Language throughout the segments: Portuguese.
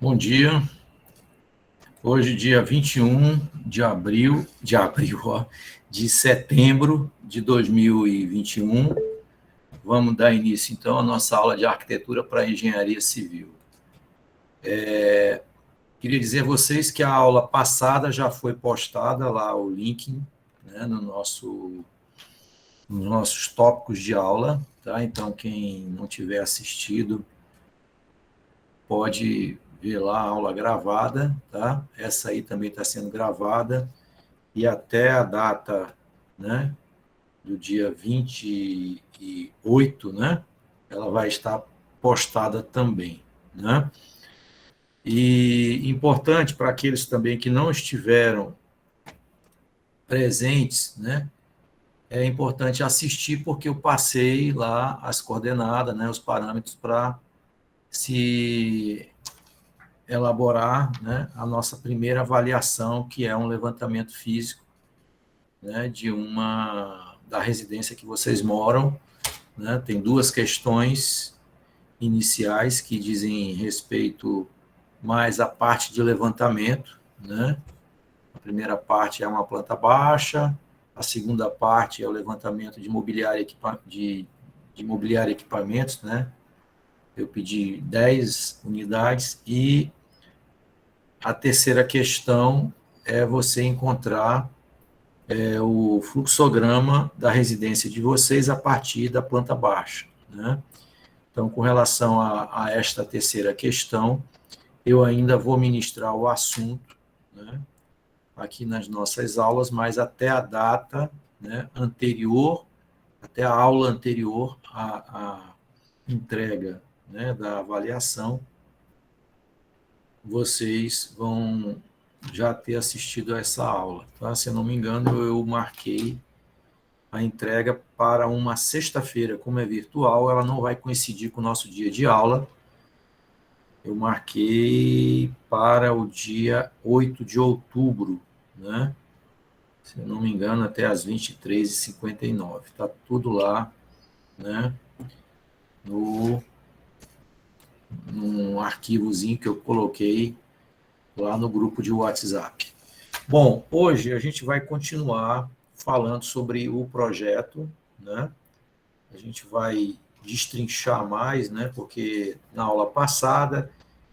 Bom dia. Hoje, dia 21 de setembro de 2021, vamos dar início, então, à nossa aula de arquitetura para engenharia civil. Queria dizer a vocês que a aula passada já foi postada lá, o link, né, nos nossos tópicos de aula, tá? Então, quem não tiver assistido, pode ver lá a aula gravada, tá? Essa aí também está sendo gravada, e até a data, né, do dia 28, né, ela vai estar postada também, né? E importante para aqueles também que não estiveram presentes, né, é importante assistir porque eu passei lá as coordenadas, né, os parâmetros para se elaborar, né, a nossa primeira avaliação, que é um levantamento físico, né, da residência que vocês moram, né? Tem duas questões iniciais que dizem respeito mais à parte de levantamento, né? A primeira parte é uma planta baixa, a segunda parte é o levantamento de mobiliário de mobiliário e equipamentos, né? Eu pedi 10 unidades e a terceira questão é você encontrar o fluxograma da residência de vocês a partir da planta baixa, né? Então, com relação a esta terceira questão, eu ainda vou ministrar o assunto, né, aqui nas nossas aulas, mas até a data, né, anterior, até a aula anterior à entrega, né, da avaliação, vocês vão já ter assistido a essa aula. Tá? Se eu não me engano, eu marquei a entrega para uma sexta-feira. Como é virtual, ela não vai coincidir com o nosso dia de aula. Eu marquei para o dia 8 de outubro, né? Se eu não me engano, até às 23h59. Está tudo lá, né? Num arquivozinho que eu coloquei lá no grupo de WhatsApp. Bom, hoje a gente vai continuar falando sobre o projeto, né? A gente vai destrinchar mais, né? Porque na aula passada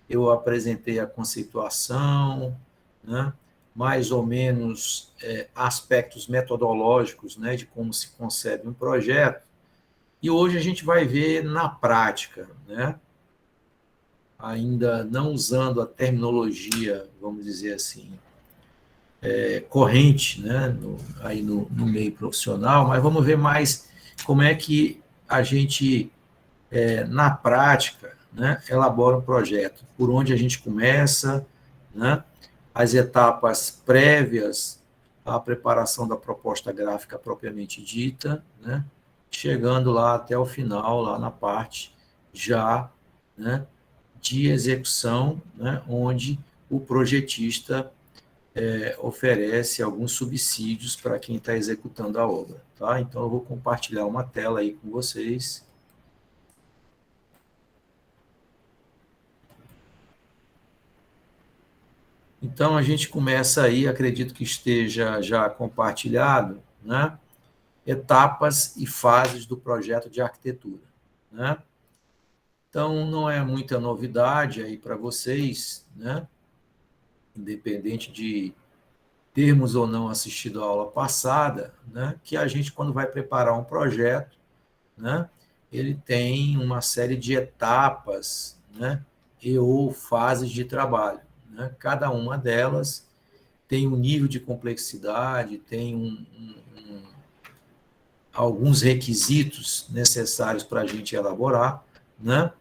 eu apresentei a conceituação, né? Mais ou menos aspectos metodológicos, né? De como se concebe um projeto. E hoje a gente vai ver na prática, né? Ainda não usando a terminologia, vamos dizer assim, corrente, né? Aí no meio profissional, mas vamos ver mais como é que a gente na prática, né, elabora um projeto, por onde a gente começa, né, as etapas prévias à preparação da proposta gráfica propriamente dita, né, chegando lá até o final, lá na parte já, né, de execução, né, onde o projetista oferece alguns subsídios para quem está executando a obra. Tá? Então, eu vou compartilhar uma tela aí com vocês. Então, a gente começa aí, acredito que esteja já compartilhado, né? Etapas e fases do projeto de arquitetura, né? Então, não é muita novidade aí para vocês, né? Independente de termos ou não assistido a aula passada, né? Que a gente, quando vai preparar um projeto, né? Ele tem uma série de etapas, né? E ou fases de trabalho, né? Cada uma delas tem um nível de complexidade, tem alguns requisitos necessários para a gente elaborar, né?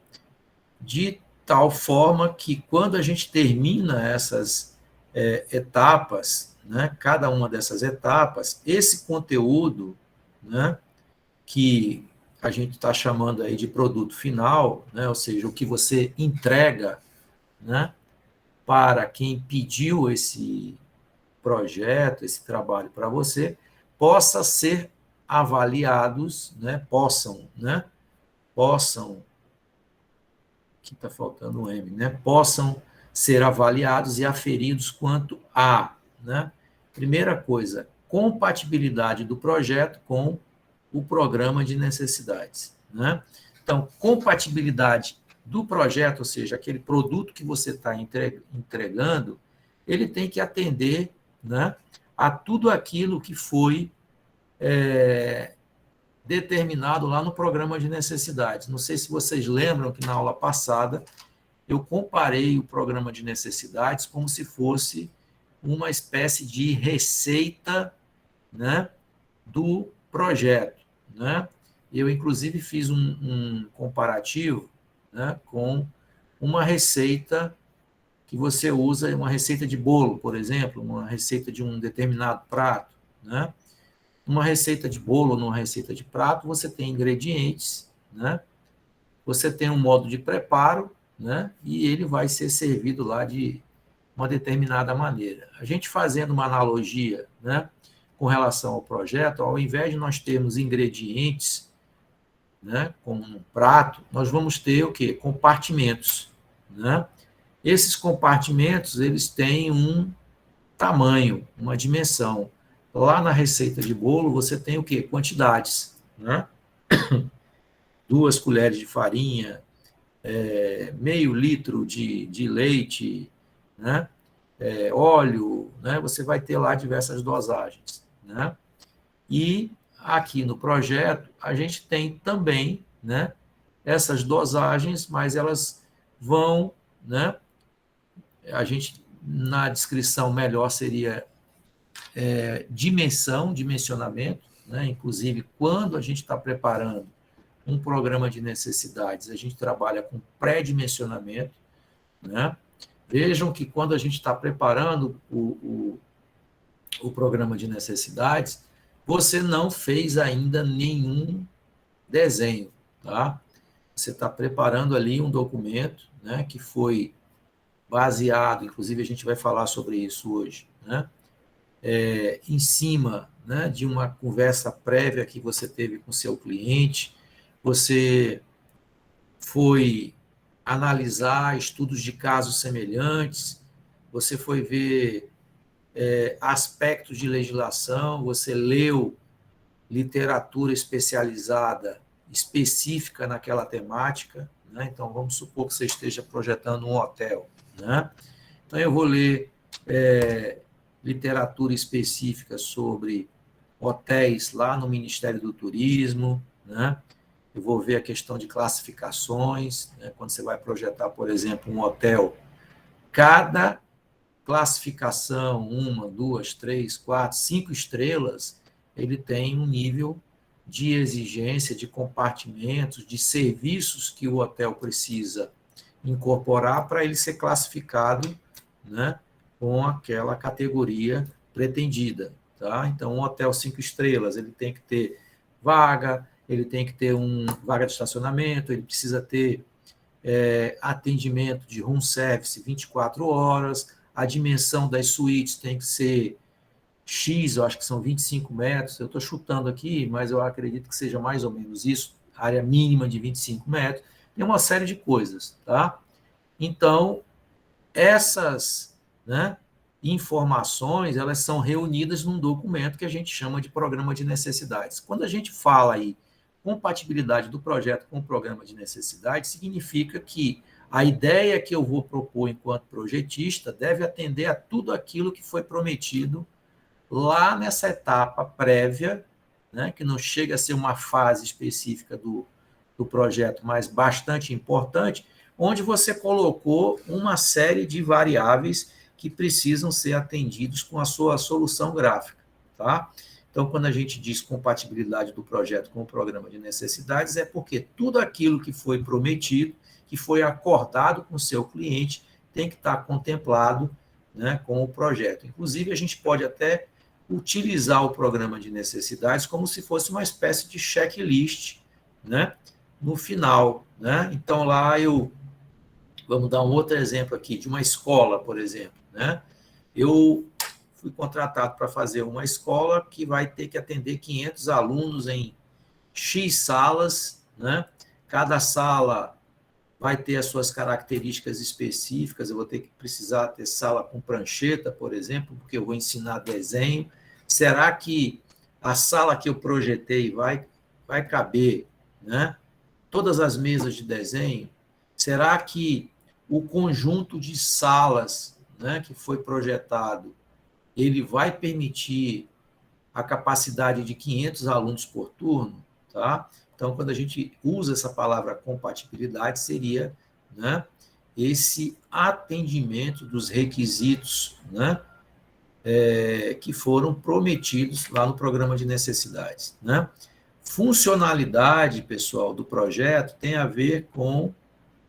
De tal forma que, quando a gente termina essas etapas, né? Cada uma dessas etapas, esse conteúdo, né? Que a gente está chamando aí de produto final, né? Ou seja, o que você entrega, né? Para quem pediu esse projeto, esse trabalho para você, possa ser avaliados, né? Possam, que está faltando um M, né? Possam ser avaliados e aferidos quanto a, né? Primeira coisa, compatibilidade do projeto com o programa de necessidades, né? Então, compatibilidade do projeto, ou seja, aquele produto que você está entregando, ele tem que atender, né, a tudo aquilo que foi determinado lá no programa de necessidades. Não sei se vocês lembram que na aula passada eu comparei o programa de necessidades como se fosse uma espécie de receita, né, do projeto, né? Eu, inclusive, fiz um comparativo, né, com uma receita que você usa, uma receita de bolo, por exemplo, uma receita de um determinado prato, né? Uma receita de bolo, numa receita de prato, você tem ingredientes, né? Você tem um modo de preparo, né? E ele vai ser servido lá de uma determinada maneira. A gente fazendo uma analogia, né, com relação ao projeto, ao invés de nós termos ingredientes, né, como um prato, nós vamos ter o quê? Compartimentos, né? Esses compartimentos, eles têm um tamanho, uma dimensão. Lá na receita de bolo, você tem o quê? Quantidades, né? 2 colheres de farinha, meio litro de leite, né? Óleo, né? Você vai ter lá diversas dosagens, né? E aqui no projeto, a gente tem também, né, essas dosagens, mas elas vão, né, a gente, na descrição melhor seria dimensionamento, né, inclusive quando a gente está preparando um programa de necessidades, a gente trabalha com pré-dimensionamento, né? Vejam que quando a gente está preparando o programa de necessidades, você não fez ainda nenhum desenho, tá? Você está preparando ali um documento, né, que foi baseado, inclusive a gente vai falar sobre isso hoje, né, em cima, né, de uma conversa prévia que você teve com seu cliente, você foi analisar estudos de casos semelhantes, você foi ver aspectos de legislação, você leu literatura especializada específica naquela temática, né? Então, vamos supor que você esteja projetando um hotel, né? Então, eu vou ler literatura específica sobre hotéis lá no Ministério do Turismo, né? Eu vou ver a questão de classificações, né? Quando você vai projetar, por exemplo, um hotel, cada classificação, 1, 2, 3, 4, 5 estrelas, ele tem um nível de exigência, de compartimentos, de serviços que o hotel precisa incorporar para ele ser classificado, né, com aquela categoria pretendida. Tá? Então, um hotel 5 estrelas, ele tem que ter vaga, ele tem que ter vaga de estacionamento, ele precisa ter atendimento de room service 24 horas, a dimensão das suítes tem que ser X, eu acho que são 25 metros, eu estou chutando aqui, mas eu acredito que seja mais ou menos isso, área mínima de 25 metros, e uma série de coisas, tá? Então, essas, né, informações, elas são reunidas num documento que a gente chama de programa de necessidades. Quando a gente fala aí compatibilidade do projeto com o programa de necessidades, significa que a ideia que eu vou propor enquanto projetista deve atender a tudo aquilo que foi prometido lá nessa etapa prévia, né, que não chega a ser uma fase específica do projeto, mas bastante importante, onde você colocou uma série de variáveis que precisam ser atendidos com a sua solução gráfica, tá? Então, quando a gente diz compatibilidade do projeto com o programa de necessidades, é porque tudo aquilo que foi prometido, que foi acordado com o seu cliente, tem que estar contemplado, né, com o projeto. Inclusive, a gente pode até utilizar o programa de necessidades como se fosse uma espécie de checklist, né, no final, né? Então, lá vamos dar um outro exemplo aqui, de uma escola, por exemplo, né? Eu fui contratado para fazer uma escola que vai ter que atender 500 alunos em X salas, né? Cada sala vai ter as suas características específicas, eu vou ter que precisar ter sala com prancheta, por exemplo, porque eu vou ensinar desenho. Será que a sala que eu projetei vai caber, né? Todas as mesas de desenho? Será que o conjunto de salas, né, que foi projetado, ele vai permitir a capacidade de 500 alunos por turno? Tá? Então, quando a gente usa essa palavra compatibilidade, seria, né, esse atendimento dos requisitos, né, que foram prometidos lá no programa de necessidades. Né? Funcionalidade, pessoal, do projeto tem a ver com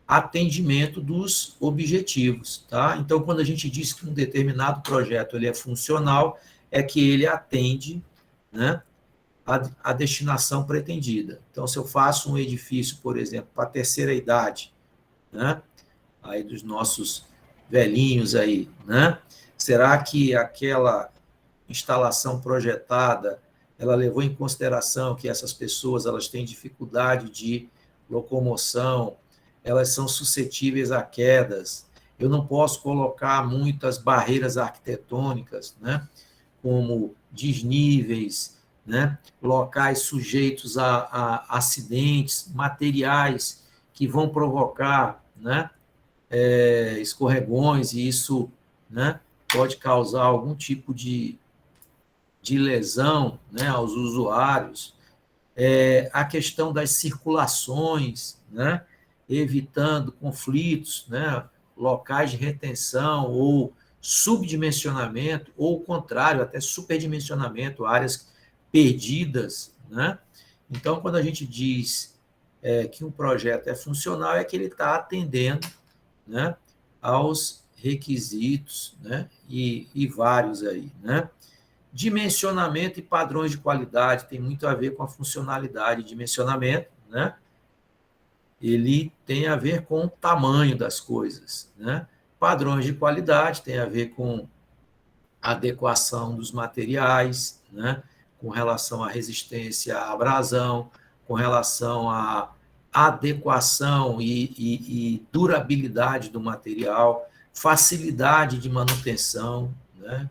atendimento dos objetivos. Tá? Então, quando a gente diz que um determinado projeto ele é funcional, é que ele atende, né, a destinação pretendida. Então, se eu faço um edifício, por exemplo, para a terceira idade, né, aí dos nossos velhinhos aí, né, será que aquela instalação projetada, ela levou em consideração que essas pessoas elas têm dificuldade de locomoção, elas são suscetíveis a quedas, eu não posso colocar muitas barreiras arquitetônicas, né, como desníveis, né, locais sujeitos a acidentes, materiais que vão provocar, né, escorregões, e isso, né, pode causar algum tipo de lesão, né, aos usuários. A questão das circulações, né, evitando conflitos, né, locais de retenção ou subdimensionamento, ou o contrário, até superdimensionamento, áreas perdidas. Né? Então, quando a gente diz que um projeto é funcional, é que ele está atendendo, né, aos requisitos, né, e vários aí. Né? Dimensionamento e padrões de qualidade tem muito a ver com a funcionalidade. Dimensionamento, né, ele tem a ver com o tamanho das coisas. Né? Padrões de qualidade tem a ver com a adequação dos materiais, né, com relação à resistência à abrasão, com relação à adequação e durabilidade do material, facilidade de manutenção, né,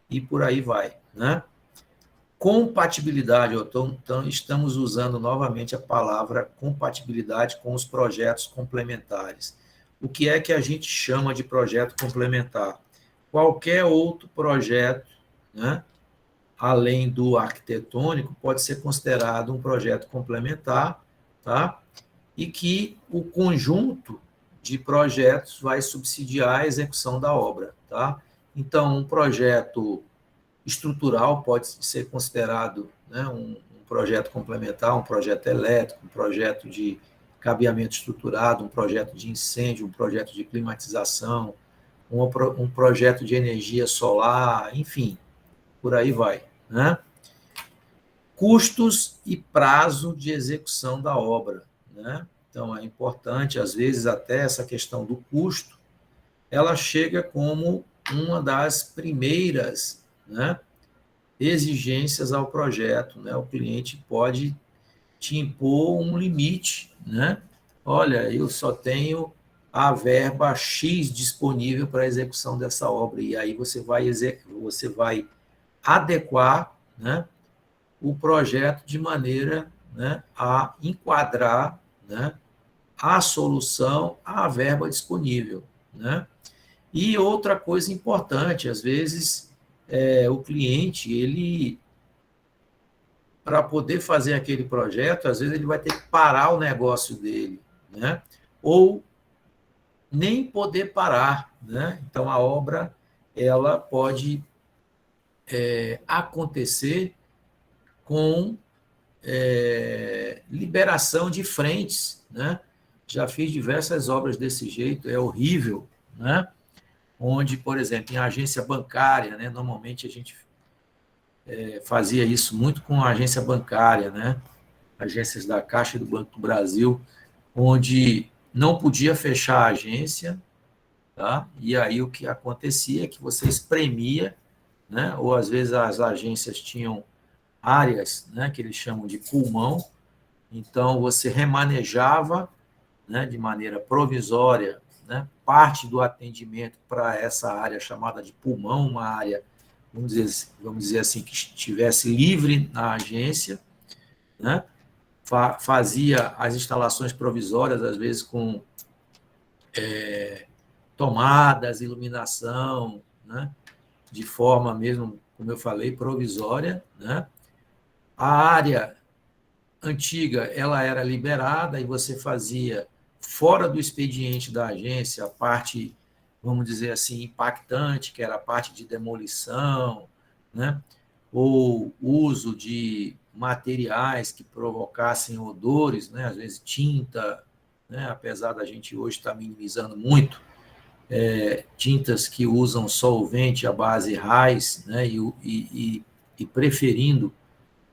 e por aí vai. Né? Compatibilidade, então, estamos usando novamente a palavra compatibilidade com os projetos complementares. O que é que a gente chama de projeto complementar? Qualquer outro projeto, né, além do arquitetônico, pode ser considerado um projeto complementar, tá? E que o conjunto de projetos vai subsidiar a execução da obra. Tá? Então, um projeto estrutural pode ser considerado, né, um projeto complementar, um projeto elétrico, um projeto de cabeamento estruturado, um projeto de incêndio, um projeto de climatização, um projeto de energia solar, enfim, por aí vai. Né? Custos e prazo de execução da obra. Né? Então, é importante, às vezes, até essa questão do custo, ela chega como uma das primeiras, né, exigências ao projeto. Né? O cliente pode te impor um limite. Né? Olha, eu só tenho a verba X disponível para a execução dessa obra, e aí você vai adequar, né, o projeto de maneira, né, a enquadrar, né, a solução à verba disponível. Né? E outra coisa importante, às vezes, o cliente, ele, para poder fazer aquele projeto, às vezes ele vai ter que parar o negócio dele, né? Ou nem poder parar. Né? Então, a obra ela pode acontecer com liberação de frentes. Né? Já fiz diversas obras desse jeito, é horrível. Né? Onde, por exemplo, em agência bancária, né? Normalmente a gente fazia isso muito com a agência bancária, né? Agências da Caixa e do Banco do Brasil, onde não podia fechar a agência, tá? E aí o que acontecia é que você espremia, né? Ou às vezes as agências tinham áreas, né, que eles chamam de pulmão, então você remanejava né, de maneira provisória, né, parte do atendimento para essa área chamada de pulmão, uma área, vamos dizer assim, que estivesse livre na agência, né, fazia as instalações provisórias, às vezes com tomadas, iluminação, né, de forma mesmo, como eu falei, provisória, né. A área antiga, ela era liberada e você fazia fora do expediente da agência a parte, vamos dizer assim, impactante, que era a parte de demolição, né? Ou uso de materiais que provocassem odores, né? Às vezes tinta, né? Apesar da gente hoje estar minimizando muito, tintas que usam solvente à base RAIS, né? E preferindo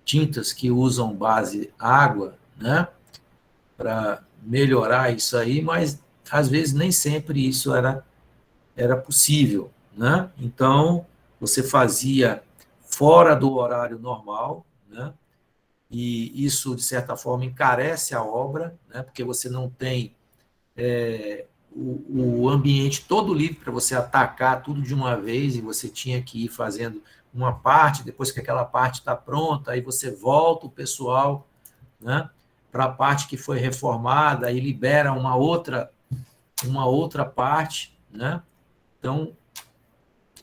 tintas que usam base água, né, para melhorar isso aí, mas às vezes nem sempre isso era possível, né? Então, você fazia fora do horário normal, né? E isso, de certa forma, encarece a obra, né? Porque você não tem o ambiente todo livre para você atacar tudo de uma vez e você tinha que ir fazendo uma parte, depois que aquela parte está pronta, aí você volta o pessoal, né, para a parte que foi reformada e libera uma outra parte, né? Então,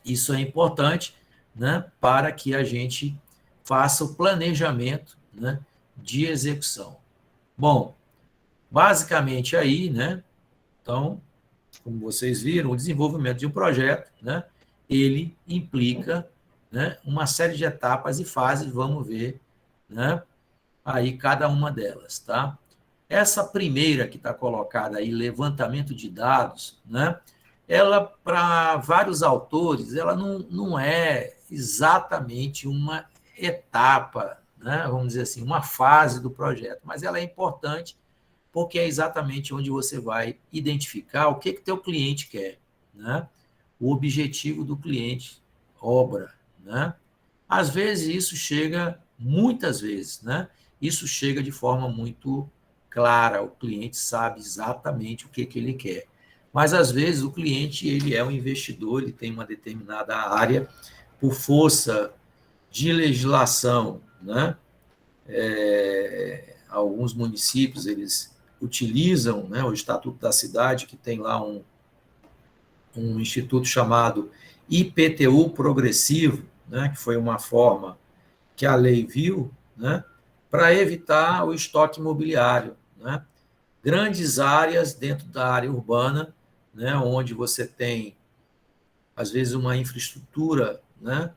isso é importante, né, para que a gente faça o planejamento, né, de execução. Bom, basicamente aí, né, então, como vocês viram, o desenvolvimento de um projeto, né, ele implica, né, uma série de etapas e fases, vamos ver, né, aí cada uma delas, tá? Essa primeira que está colocada aí, levantamento de dados, né, ela, para vários autores, ela não é exatamente uma etapa, né, vamos dizer assim, uma fase do projeto, mas ela é importante porque é exatamente onde você vai identificar o que teu cliente quer, né? O objetivo do cliente, obra, né? Às vezes isso chega, muitas vezes, né? Isso chega de forma muito clara, o cliente sabe exatamente o que ele quer. Mas às vezes o cliente, ele é um investidor, ele tem uma determinada área, por força de legislação, né? Alguns municípios, eles utilizam, né, o Estatuto da Cidade, que tem lá um instituto chamado IPTU progressivo, né, que foi uma forma que a lei viu, né, para evitar o estoque imobiliário, né? Grandes áreas dentro da área urbana, né, onde você tem, às vezes, uma infraestrutura, né,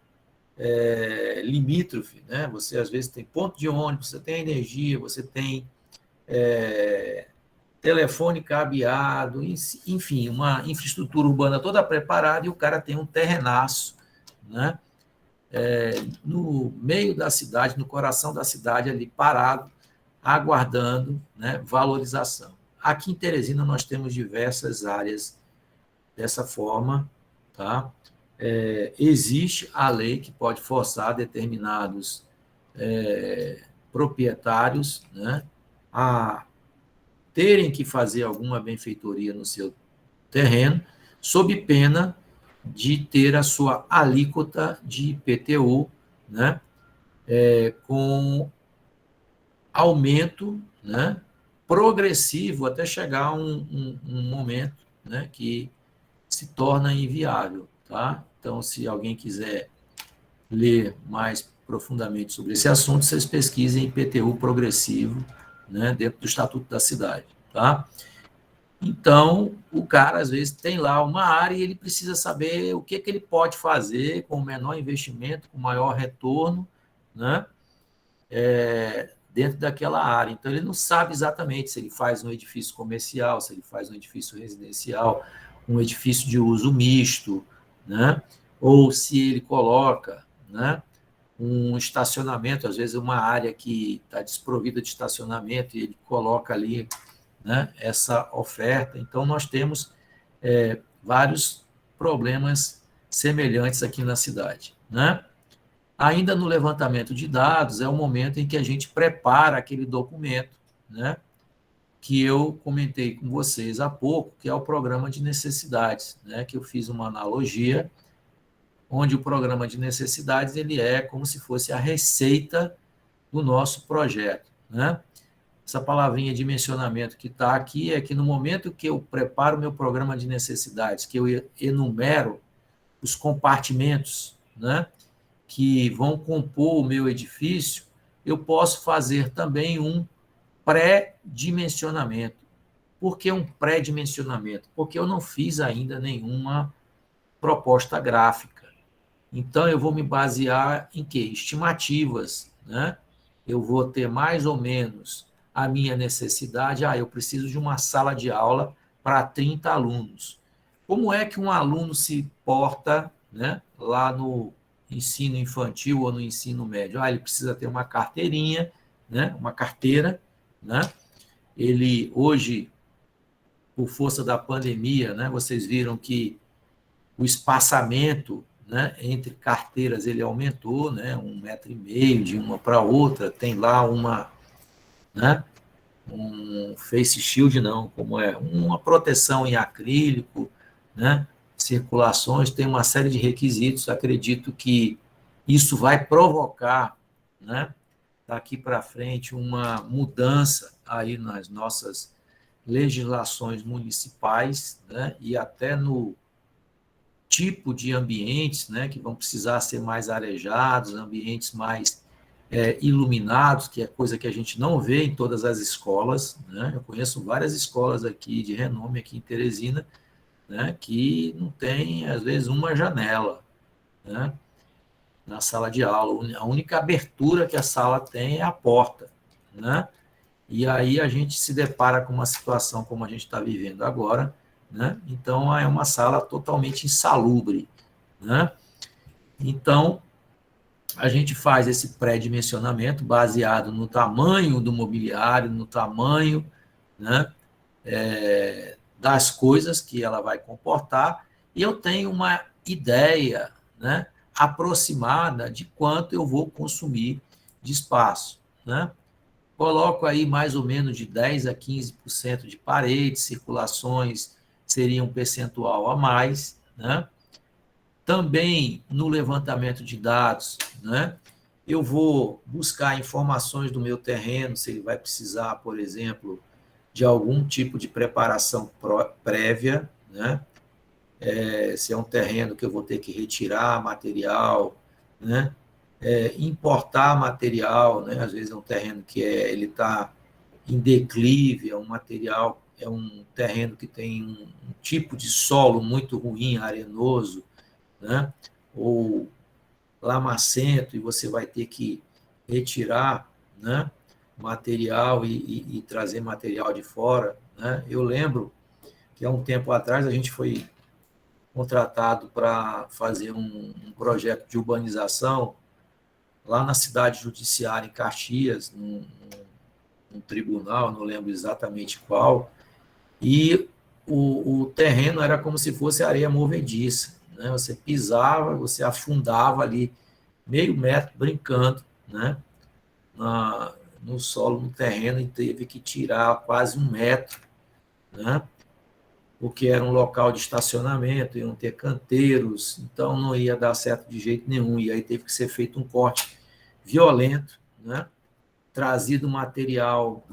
limítrofe, né? Você, às vezes, tem ponto de ônibus, você tem energia, você tem telefone cabeado, enfim, uma infraestrutura urbana toda preparada e o cara tem um terrenaço, né, no meio da cidade, no coração da cidade, ali parado, aguardando, né, valorização. Aqui em Teresina nós temos diversas áreas dessa forma, tá? Existe a lei que pode forçar determinados proprietários, né, a terem que fazer alguma benfeitoria no seu terreno, sob pena de ter a sua alíquota de IPTU, né, com aumento, né, progressivo até chegar a um momento, né, que se torna inviável. Tá? Então, se alguém quiser ler mais profundamente sobre esse assunto, vocês pesquisem IPTU progressivo, né, dentro do Estatuto da Cidade. Tá? Então, o cara, às vezes, tem lá uma área e ele precisa saber o que ele pode fazer com o menor investimento, com o maior retorno, né? Dentro daquela área. Então, ele não sabe exatamente se ele faz um edifício comercial, se ele faz um edifício residencial, um edifício de uso misto, né? Ou se ele coloca, né, um estacionamento, às vezes uma área que está desprovida de estacionamento e ele coloca ali, né, essa oferta. Então, nós temos vários problemas semelhantes aqui na cidade, né? Ainda no levantamento de dados, é o momento em que a gente prepara aquele documento, né, que eu comentei com vocês há pouco, que é o programa de necessidades, né? Que eu fiz uma analogia, onde o programa de necessidades ele é como se fosse a receita do nosso projeto, né? Essa palavrinha dimensionamento que está aqui é que no momento que eu preparo meu programa de necessidades, que eu enumero os compartimentos, né, que vão compor o meu edifício, eu posso fazer também um pré-dimensionamento. Por que um pré-dimensionamento? Porque eu não fiz ainda nenhuma proposta gráfica. Então, eu vou me basear em quê? Estimativas, né? Eu vou ter mais ou menos a minha necessidade. Eu preciso de uma sala de aula para 30 alunos. Como é que um aluno se porta, né, lá no ensino infantil ou no ensino médio? Ele precisa ter uma carteirinha, né, uma carteira, né? Ele, hoje, por força da pandemia, né, vocês viram que o espaçamento, né, entre carteiras ele aumentou, né, 1,5 metro de uma para outra, tem lá uma, né, um face shield, não, como é, uma proteção em acrílico, né, circulações, tem uma série de requisitos, acredito que isso vai provocar, né, daqui para frente uma mudança aí nas nossas legislações municipais, né, e até no tipo de ambientes, né, que vão precisar ser mais arejados, ambientes mais iluminados, que é coisa que a gente não vê em todas as escolas, né? Eu conheço várias escolas aqui de renome aqui em Teresina, né, que não tem às vezes uma janela, né, na sala de aula. A única abertura que a sala tem é a porta, né? E aí a gente se depara com uma situação como a gente está vivendo agora, né? Então é uma sala totalmente insalubre, né? Então a gente faz esse pré-dimensionamento baseado no tamanho do mobiliário, no tamanho, né, das coisas que ela vai comportar, e eu tenho uma ideia, né, aproximada de quanto eu vou consumir de espaço, né? Coloco aí mais ou menos de 10 a 15% de paredes, circulações seria um percentual a mais, né? Também no levantamento de dados, né? Eu vou buscar informações do meu terreno, se ele vai precisar, por exemplo, de algum tipo de preparação prévia, né? Se é um terreno que eu vou ter que retirar material, né? Importar material, né? Às vezes é um terreno que ele está em declive, é um material, é um terreno que tem um tipo de solo muito ruim, arenoso, né? Ou lamacento, e você vai ter que retirar, né, material e trazer material de fora, né? Eu lembro que há um tempo atrás a gente foi contratado para fazer um projeto de urbanização lá na cidade judiciária, em Caxias, num tribunal, não lembro exatamente qual, e o terreno era como se fosse areia movediça, né? Você pisava, você afundava ali meio metro brincando, né? No solo, no terreno, e teve que tirar quase 1 metro, né? Porque era um local de estacionamento, iam ter canteiros, então não ia dar certo de jeito nenhum, e aí teve que ser feito um corte violento, né? Trazido material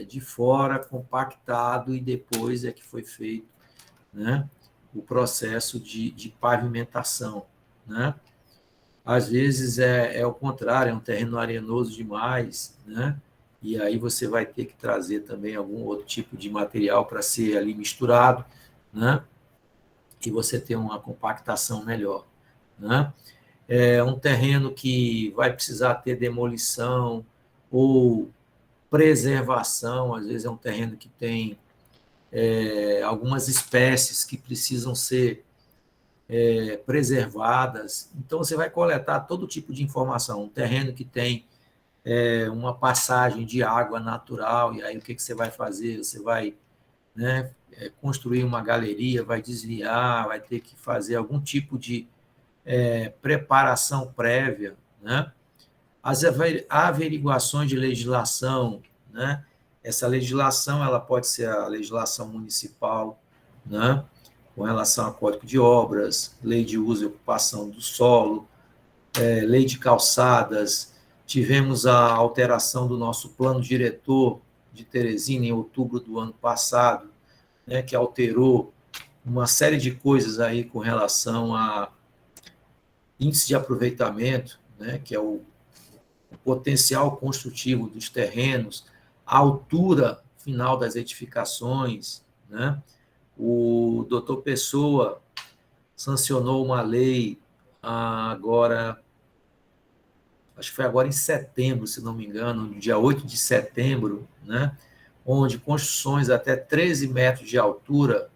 de fora, compactado, e depois é que foi feito, né, o processo de pavimentação, né? Às vezes é o contrário, é um terreno arenoso demais, né? E aí você vai ter que trazer também algum outro tipo de material para ser ali misturado, né? E você ter uma compactação melhor, né? É um terreno que vai precisar ter demolição ou preservação, às vezes é um terreno que tem algumas espécies que precisam ser preservadas. Então, você vai coletar todo tipo de informação. Um terreno que tem uma passagem de água natural, e aí o que você vai fazer? Você vai, né, construir uma galeria, vai desviar, vai ter que fazer algum tipo de preparação prévia, né? As averiguações de legislação, né? Essa legislação ela pode ser a legislação municipal, né, com relação a Código de Obras, Lei de Uso e Ocupação do Solo, Lei de Calçadas. Tivemos a alteração do nosso plano diretor de Teresina em outubro do ano passado, né, que alterou uma série de coisas aí com relação a índice de aproveitamento, né, que é o potencial construtivo dos terrenos, a altura final das edificações, né? O doutor Pessoa sancionou uma lei agora, acho que foi agora em setembro, se não me engano, no dia 8 de setembro, né? Onde construções até 13 metros de altura,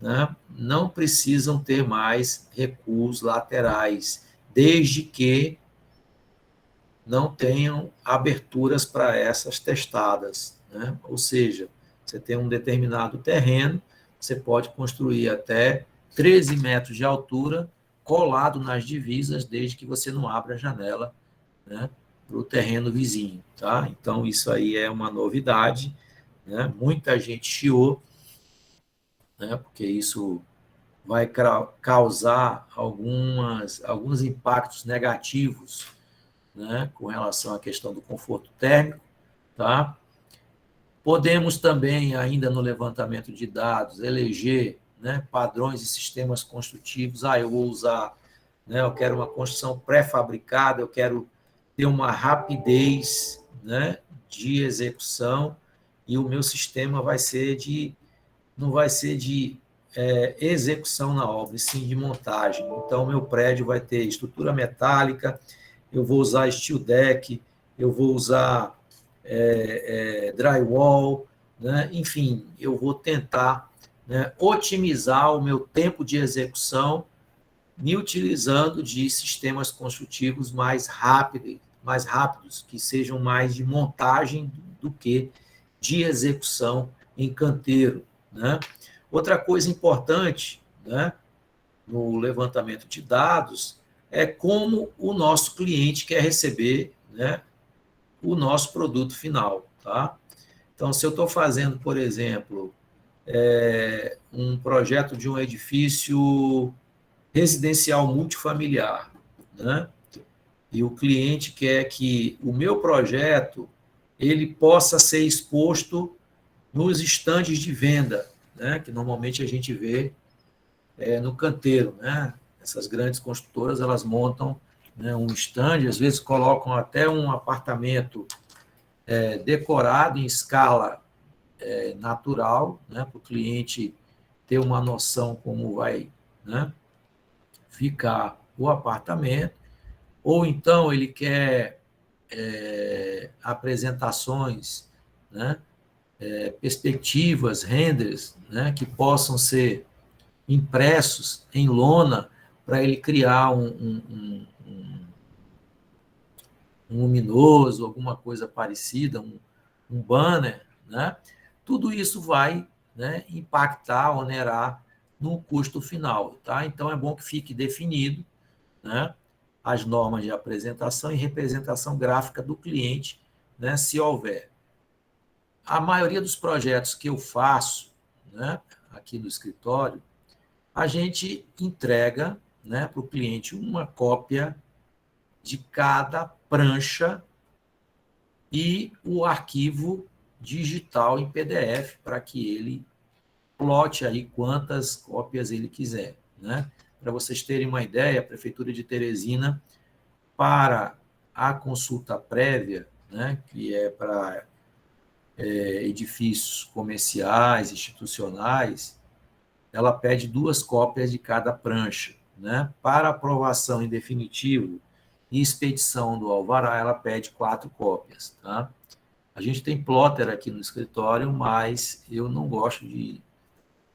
né, não precisam ter mais recuos laterais, desde que não tenham aberturas para essas testadas, né? Ou seja, você tem um determinado terreno, você pode construir até 13 metros de altura colado nas divisas, desde que você não abra a janela, né, para o terreno vizinho, tá? Então, isso aí é uma novidade, né? Muita gente chiou, né, porque isso vai causar alguns impactos negativos, né, com relação à questão do conforto térmico, tá? Podemos também, ainda no levantamento de dados, eleger, né, padrões e sistemas construtivos. Eu vou usar, né, eu quero uma construção pré-fabricada, eu quero ter uma rapidez, né, de execução, e o meu sistema não vai ser de execução na obra, e sim de montagem. Então, o meu prédio vai ter estrutura metálica, eu vou usar steel deck, eu vou usar drywall, né? Enfim, eu vou tentar, né, otimizar o meu tempo de execução, me utilizando de sistemas construtivos mais rápidos, que sejam mais de montagem do que de execução em canteiro, né? Outra coisa importante, né, no levantamento de dados é como o nosso cliente quer receber, né, o nosso produto final, tá? Então, se eu estou fazendo, por exemplo, um projeto de um edifício residencial multifamiliar, né, e o cliente quer que o meu projeto ele possa ser exposto nos estandes de venda, né, que normalmente a gente vê no canteiro, né? Essas grandes construtoras, elas montam, né, um stand, às vezes colocam até um apartamento decorado em escala natural, né, para o cliente ter uma noção como vai, né, ficar o apartamento, ou então ele quer apresentações, né, perspectivas, renders, né, que possam ser impressos em lona para ele criar um luminoso, alguma coisa parecida, um banner, né? Tudo isso vai, né, impactar, onerar no custo final, tá? Então é bom que fique definido, né, as normas de apresentação e representação gráfica do cliente, né, se houver. A maioria dos projetos que eu faço, né, aqui no escritório, a gente entrega, né, para o cliente uma cópia de cada prancha e o arquivo digital em PDF para que ele plote aí quantas cópias ele quiser, né? Para vocês terem uma ideia, a Prefeitura de Teresina, para a consulta prévia, né, que é para edifícios comerciais, institucionais, ela pede 2 cópias de cada prancha, né? Para aprovação em definitivo e expedição do alvará, ela pede 4 cópias, tá? A gente tem plotter aqui no escritório, mas eu não gosto de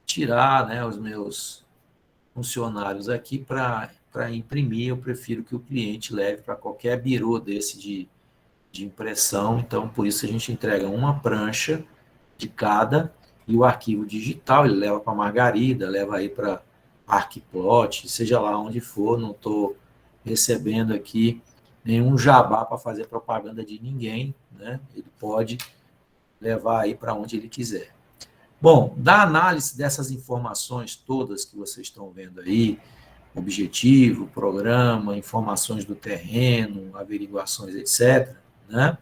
tirar, né, os meus funcionários aqui para imprimir. Eu prefiro que o cliente leve para qualquer birô desse de impressão. Então, por isso a gente entrega uma prancha de cada e o arquivo digital ele leva para Margarida, leva aí para Arquiplot, seja lá onde for. Não estou recebendo aqui nenhum jabá para fazer propaganda de ninguém, né? Ele pode levar aí para onde ele quiser. Bom, da análise dessas informações todas que vocês estão vendo aí, objetivo, programa, informações do terreno, averiguações, etc., né?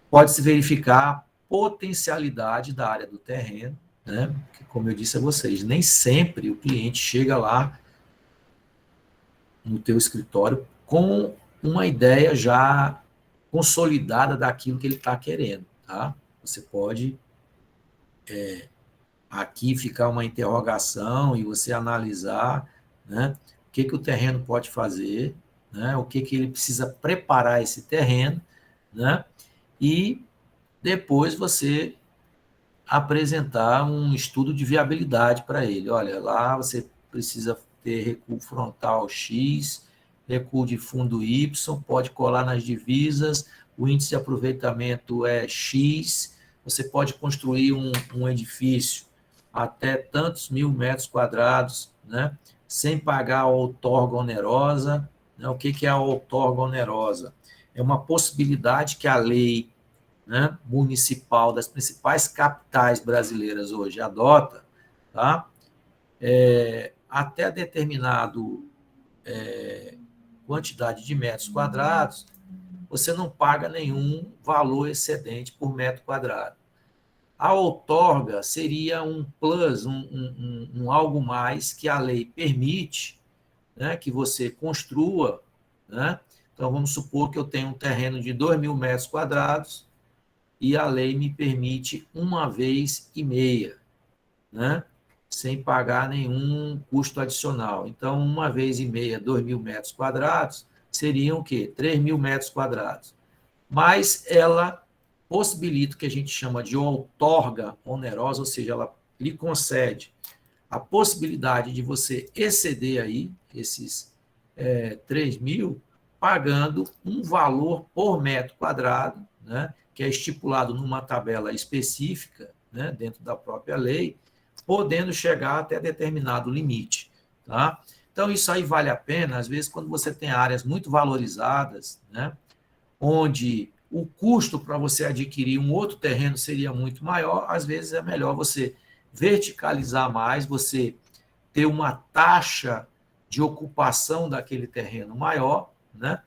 Pode-se verificar a potencialidade da área do terreno, né? Que, como eu disse a vocês, nem sempre o cliente chega lá no teu escritório com uma ideia já consolidada daquilo que ele está querendo, tá? Você pode aqui ficar uma interrogação e você analisar, né, o que o terreno pode fazer, né, o que ele precisa preparar esse terreno, né, e depois você apresentar um estudo de viabilidade para ele. Olha, lá você precisa ter recuo frontal X, recuo de fundo Y, pode colar nas divisas, o índice de aproveitamento é X, você pode construir um edifício até tantos mil metros quadrados, né, sem pagar a outorga onerosa. Né? O que é a outorga onerosa? É uma possibilidade que a lei, né, municipal das principais capitais brasileiras hoje adota, tá? Até determinado quantidade de metros quadrados, você não paga nenhum valor excedente por metro quadrado. A outorga seria um plus, um algo mais que a lei permite, né, que você construa. Né? Então, vamos supor que eu tenho um terreno de 2.000 metros quadrados, e a lei me permite 1,5 vezes, né? Sem pagar nenhum custo adicional. Então, 1,5 vezes, 2.000 metros quadrados, seriam o quê? 3.000 metros quadrados. Mas ela possibilita o que a gente chama de outorga onerosa, ou seja, ela lhe concede a possibilidade de você exceder aí esses 3.000, pagando um valor por metro quadrado, né, que é estipulado numa tabela específica, né, dentro da própria lei, podendo chegar até determinado limite. Tá? Então, isso aí vale a pena, às vezes, quando você tem áreas muito valorizadas, né, onde o custo para você adquirir um outro terreno seria muito maior, às vezes é melhor você verticalizar mais, você ter uma taxa de ocupação daquele terreno maior, né,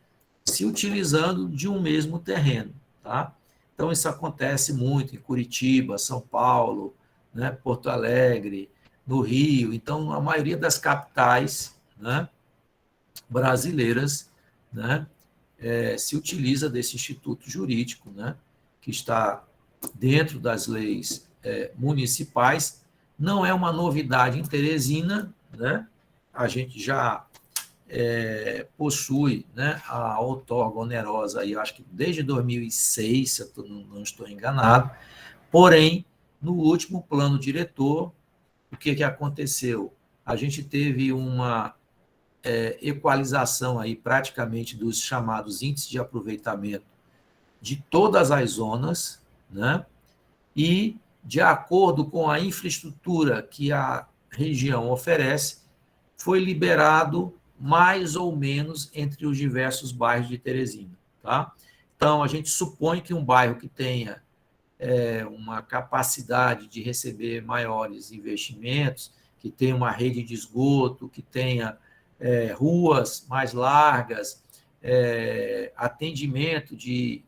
se utilizando de um mesmo terreno. Tá? Então, isso acontece muito em Curitiba, São Paulo, né, Porto Alegre, no Rio. Então, a maioria das capitais, né, brasileiras, né, se utiliza desse instituto jurídico, né, que está dentro das leis municipais. Não é uma novidade em Teresina, né? A gente já possui, né, a outorga onerosa, aí, acho que desde 2006, se eu não estou enganado. Porém, no último plano diretor, o que aconteceu? A gente teve uma equalização aí praticamente dos chamados índices de aproveitamento de todas as zonas, né? E, de acordo com a infraestrutura que a região oferece, foi liberado mais ou menos entre os diversos bairros de Teresina. Tá? Então, a gente supõe que um bairro que tenha uma capacidade de receber maiores investimentos, que tenha uma rede de esgoto, que tenha ruas mais largas, atendimento de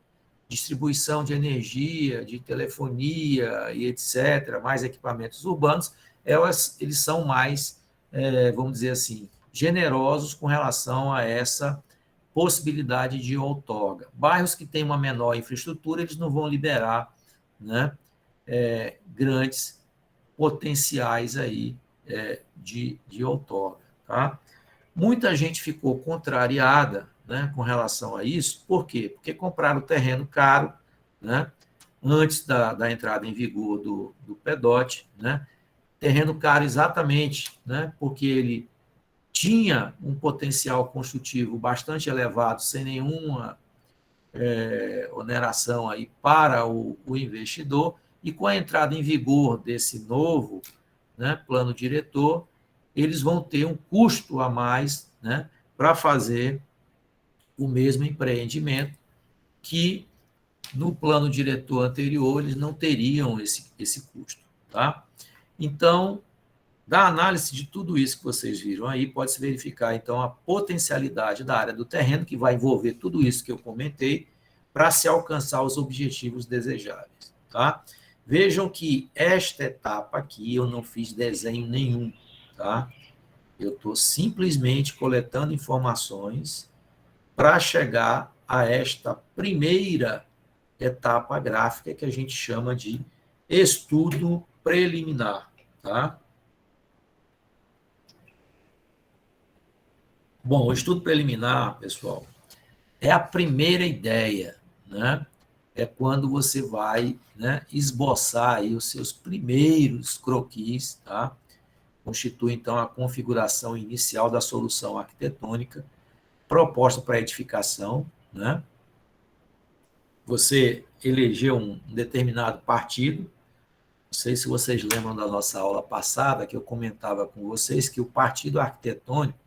distribuição de energia, de telefonia e etc., mais equipamentos urbanos, eles são mais, vamos dizer assim, generosos com relação a essa possibilidade de outorga. Bairros que têm uma menor infraestrutura, eles não vão liberar, né, grandes potenciais aí de outorga. Tá? Muita gente ficou contrariada, né, com relação a isso. Por quê? Porque compraram terreno caro, né, antes da entrada em vigor do PEDOT, né, terreno caro exatamente, né, porque ele tinha um potencial construtivo bastante elevado, sem nenhuma oneração aí para o investidor, e com a entrada em vigor desse novo, né, plano diretor, eles vão ter um custo a mais, né, para fazer o mesmo empreendimento, que no plano diretor anterior, eles não teriam esse custo. Tá? Então, da análise de tudo isso que vocês viram aí, pode-se verificar, então, a potencialidade da área do terreno, que vai envolver tudo isso que eu comentei, para se alcançar os objetivos desejáveis. Tá? Vejam que esta etapa aqui eu não fiz desenho nenhum. Tá? Eu estou simplesmente coletando informações para chegar a esta primeira etapa gráfica que a gente chama de estudo preliminar. Tá? Bom, o estudo preliminar, pessoal, é a primeira ideia, né? É quando você vai, né, esboçar aí os seus primeiros croquis, tá? Constitui, então, a configuração inicial da solução arquitetônica proposta para edificação, né? Você elegeu um determinado partido. Não sei se vocês lembram da nossa aula passada, que eu comentava com vocês que o partido arquitetônico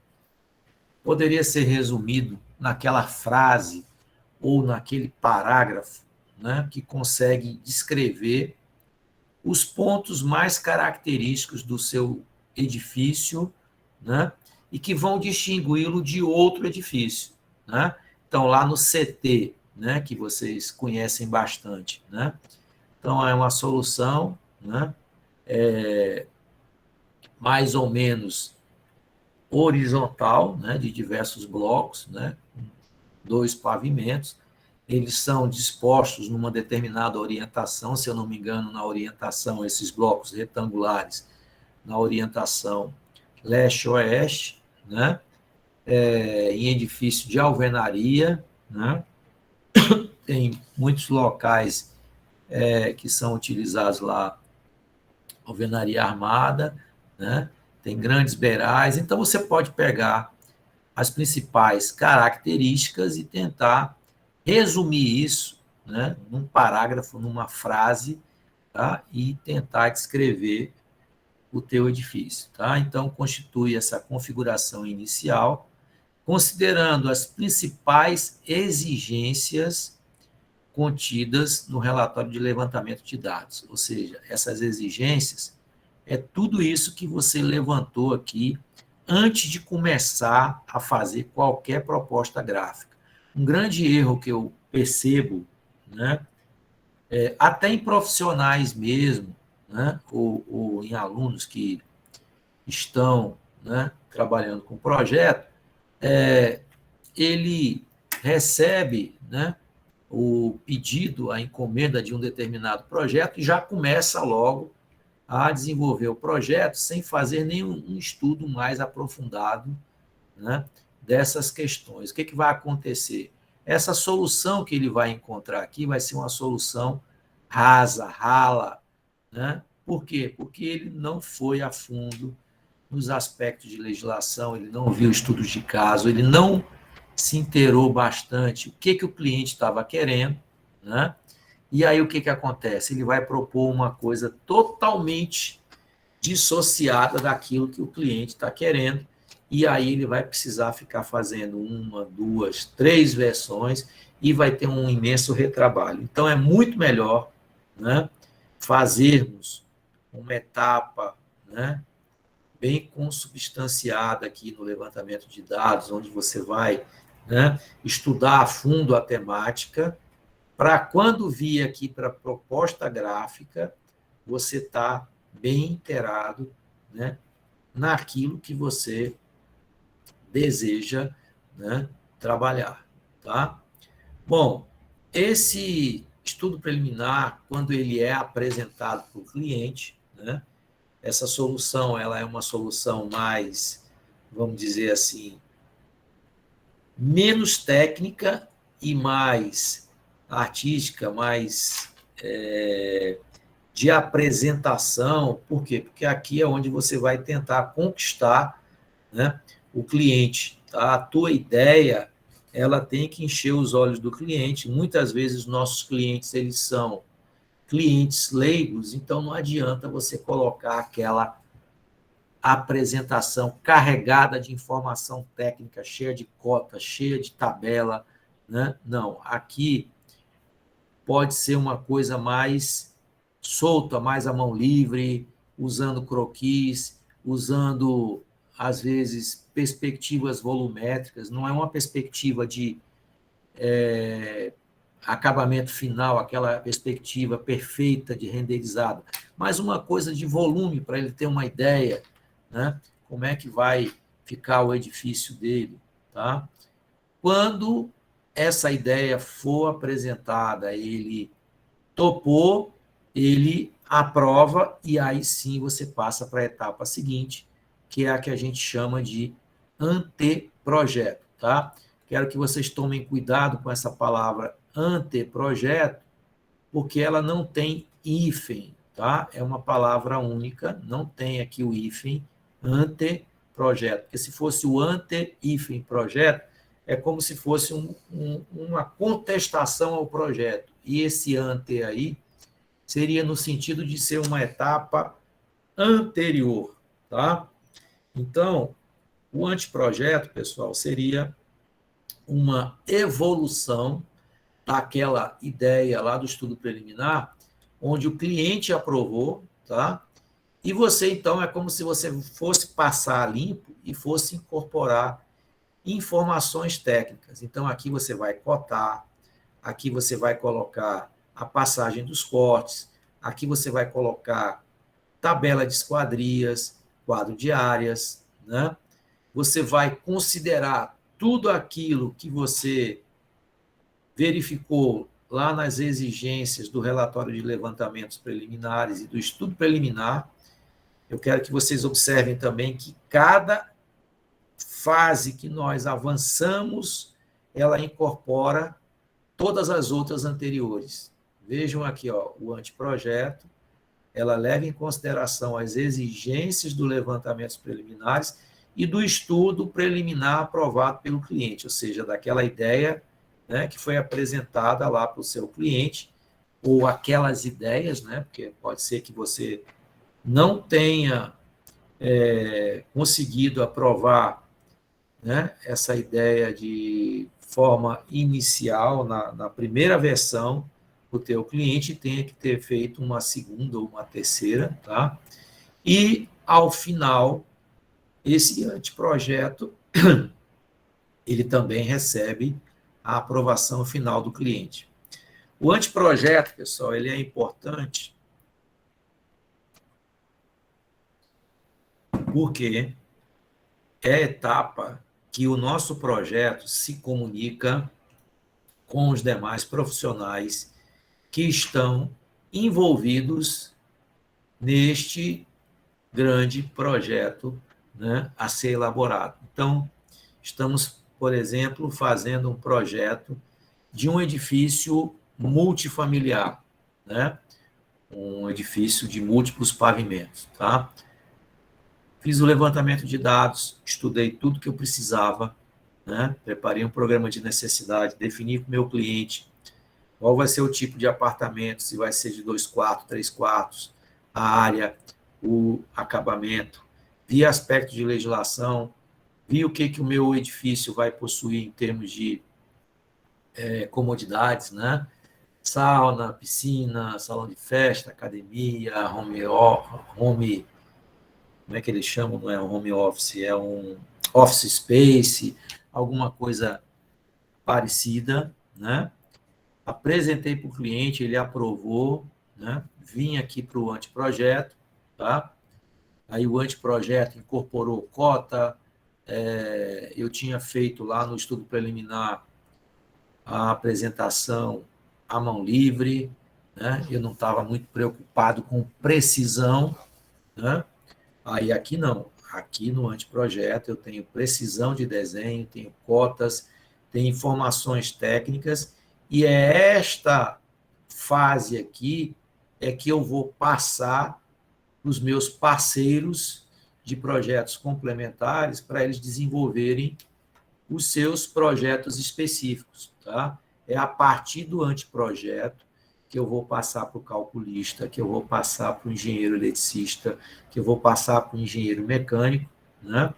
poderia ser resumido naquela frase ou naquele parágrafo, né, que consegue descrever os pontos mais característicos do seu edifício, né, e que vão distingui-lo de outro edifício. Né? Então, lá no CT, né, que vocês conhecem bastante. Né? Então, é uma solução, né, mais ou menos horizontal, né, de diversos blocos, né, 2 pavimentos. Eles são dispostos numa determinada orientação, se eu não me engano, na orientação, esses blocos retangulares, na orientação leste-oeste, né? Em edifício de alvenaria, né? Tem muitos locais que são utilizados lá, alvenaria armada, né? Tem grandes beirais, então você pode pegar as principais características e tentar resumir isso, né, num parágrafo, numa frase, tá? E tentar descrever o teu edifício. Tá? Então, constitui essa configuração inicial, considerando as principais exigências contidas no relatório de levantamento de dados. Ou seja, essas exigências é tudo isso que você levantou aqui antes de começar a fazer qualquer proposta gráfica. Um grande erro que eu percebo, né, até em profissionais mesmo, né, ou em alunos que estão, né, trabalhando com projeto, ele recebe, né, o pedido, a encomenda de um determinado projeto e já começa logo a desenvolver o projeto sem fazer nenhum estudo mais aprofundado, né, dessas questões. O que vai acontecer? Essa solução que ele vai encontrar aqui vai ser uma solução rasa, rala. Né? Por quê? Porque ele não foi a fundo nos aspectos de legislação, ele não viu estudos de caso, ele não se inteirou bastante o que o cliente estava querendo, né? E aí o que acontece? Ele vai propor uma coisa totalmente dissociada daquilo que o cliente está querendo, e aí ele vai precisar ficar fazendo 1, 2, 3 versões e vai ter um imenso retrabalho. Então, é muito melhor, né, fazermos uma etapa, né, bem consubstanciada aqui no levantamento de dados, onde você vai, né, estudar a fundo a temática, para quando vir aqui para a proposta gráfica, você está bem inteirado, né, naquilo que você deseja, né, trabalhar. Tá? Bom, esse estudo preliminar, quando ele é apresentado para o cliente, né, essa solução ela é uma solução mais, vamos dizer assim, menos técnica e mais artística, mais de apresentação. Por quê? Porque aqui é onde você vai tentar conquistar, né, o cliente. Tá? A tua ideia ela tem que encher os olhos do cliente. Muitas vezes, nossos clientes eles são clientes leigos, então não adianta você colocar aquela apresentação carregada de informação técnica, cheia de cotas, cheia de tabela. Né? Não, aqui pode ser uma coisa mais solta, mais à mão livre, usando croquis, usando, às vezes, perspectivas volumétricas. Não é uma perspectiva de acabamento final, aquela perspectiva perfeita de renderizado, mas uma coisa de volume, para ele ter uma ideia, né? Como é que vai ficar o edifício dele. Tá? Quando essa ideia for apresentada, ele topou, ele aprova, e aí sim você passa para a etapa seguinte, que é a que a gente chama de anteprojeto. Tá? Quero que vocês tomem cuidado com essa palavra anteprojeto, porque ela não tem hífen, tá? É uma palavra única, não tem aqui o hífen, anteprojeto. Porque se fosse o ante-hífen projeto, é como se fosse uma contestação ao projeto. E esse ante aí seria no sentido de ser uma etapa anterior, tá? Então, o anteprojeto, pessoal, seria uma evolução daquela ideia lá do estudo preliminar, onde o cliente aprovou, tá? E você, então, é como se você fosse passar limpo e fosse incorporar informações técnicas. Então, aqui você vai cotar, aqui você vai colocar a passagem dos cortes, aqui você vai colocar tabela de esquadrias, quadro de áreas, né? Você vai considerar tudo aquilo que você verificou lá nas exigências do relatório de levantamentos preliminares e do estudo preliminar. Eu quero que vocês observem também que cada fase que nós avançamos, ela incorpora todas as outras anteriores. Vejam aqui, ó, o anteprojeto, ela leva em consideração as exigências do levantamento preliminares e do estudo preliminar aprovado pelo cliente, ou seja, daquela ideia, né, que foi apresentada lá para o seu cliente, ou aquelas ideias, né, porque pode ser que você não tenha conseguido aprovar, né, essa ideia de forma inicial, na primeira versão, o teu cliente tenha que ter feito uma segunda ou uma terceira, tá? E, ao final, esse anteprojeto, ele também recebe a aprovação final do cliente. O anteprojeto, pessoal, ele é importante porque é a etapa que o nosso projeto se comunica com os demais profissionais que estão envolvidos neste grande projeto, né, a ser elaborado. Então, estamos, por exemplo, fazendo um projeto de um edifício multifamiliar, né? Um edifício de múltiplos pavimentos. Tá? Fiz o levantamento de dados, estudei tudo que eu precisava, né? Preparei um programa de necessidade, defini com o meu cliente qual vai ser o tipo de apartamento, se vai ser de 2 quartos, 3 quartos, a área, o acabamento, vi aspecto de legislação, vi o que o meu edifício vai possuir em termos de comodidades, né? Sauna, piscina, salão de festa, academia, home, como é que eles chamam? Não é um home office, é um office space, alguma coisa parecida, né? Apresentei para o cliente, ele aprovou, né? Vim aqui para o anteprojeto, tá? Aí o anteprojeto incorporou cota, eu tinha feito lá no estudo preliminar a apresentação à mão livre, né? Eu não estava muito preocupado com precisão, né? Aí aqui não, aqui no anteprojeto eu tenho precisão de desenho, tenho cotas, tenho informações técnicas, e é esta fase aqui é que eu vou passar para os meus parceiros de projetos complementares para eles desenvolverem os seus projetos específicos. Tá? É a partir do anteprojeto que eu vou passar para o calculista, que eu vou passar para o engenheiro eletricista, que eu vou passar para o engenheiro mecânico, né?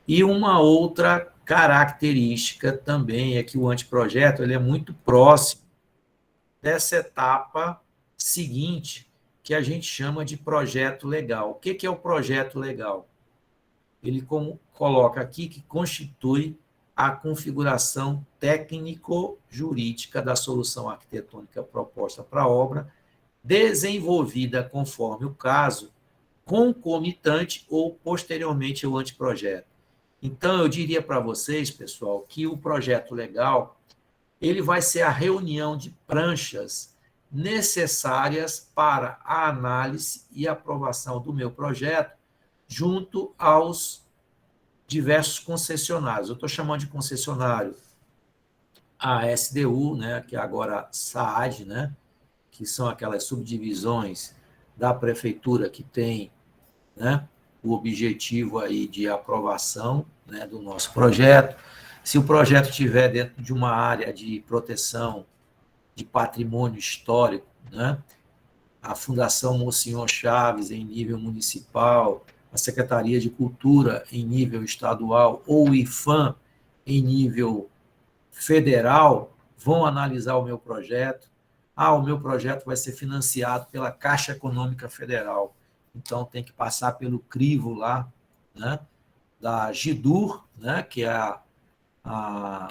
E uma outra característica também é que o anteprojeto ele é muito próximo dessa etapa seguinte, que a gente chama de projeto legal. O que é o projeto legal? Ele coloca aqui que constitui a configuração técnico-jurídica da solução arquitetônica proposta para a obra, desenvolvida conforme o caso, concomitante ou posteriormente ao anteprojeto. Então, eu diria para vocês, pessoal, que o projeto legal ele vai ser a reunião de pranchas necessárias para a análise e aprovação do meu projeto junto aos diversos concessionários. Eu estou chamando de concessionário a SDU, né, que é agora SAAD, né, que são aquelas subdivisões da prefeitura que tem, né, o objetivo aí de aprovação, né, do nosso projeto. Se o projeto estiver dentro de uma área de proteção de patrimônio histórico, né, a Fundação Monsenhor Chaves em nível municipal, a Secretaria de Cultura em nível estadual ou o IFAM em nível federal vão analisar o meu projeto. O meu projeto vai ser financiado pela Caixa Econômica Federal. Então, tem que passar pelo crivo lá, né, da GIDUR, né, que é a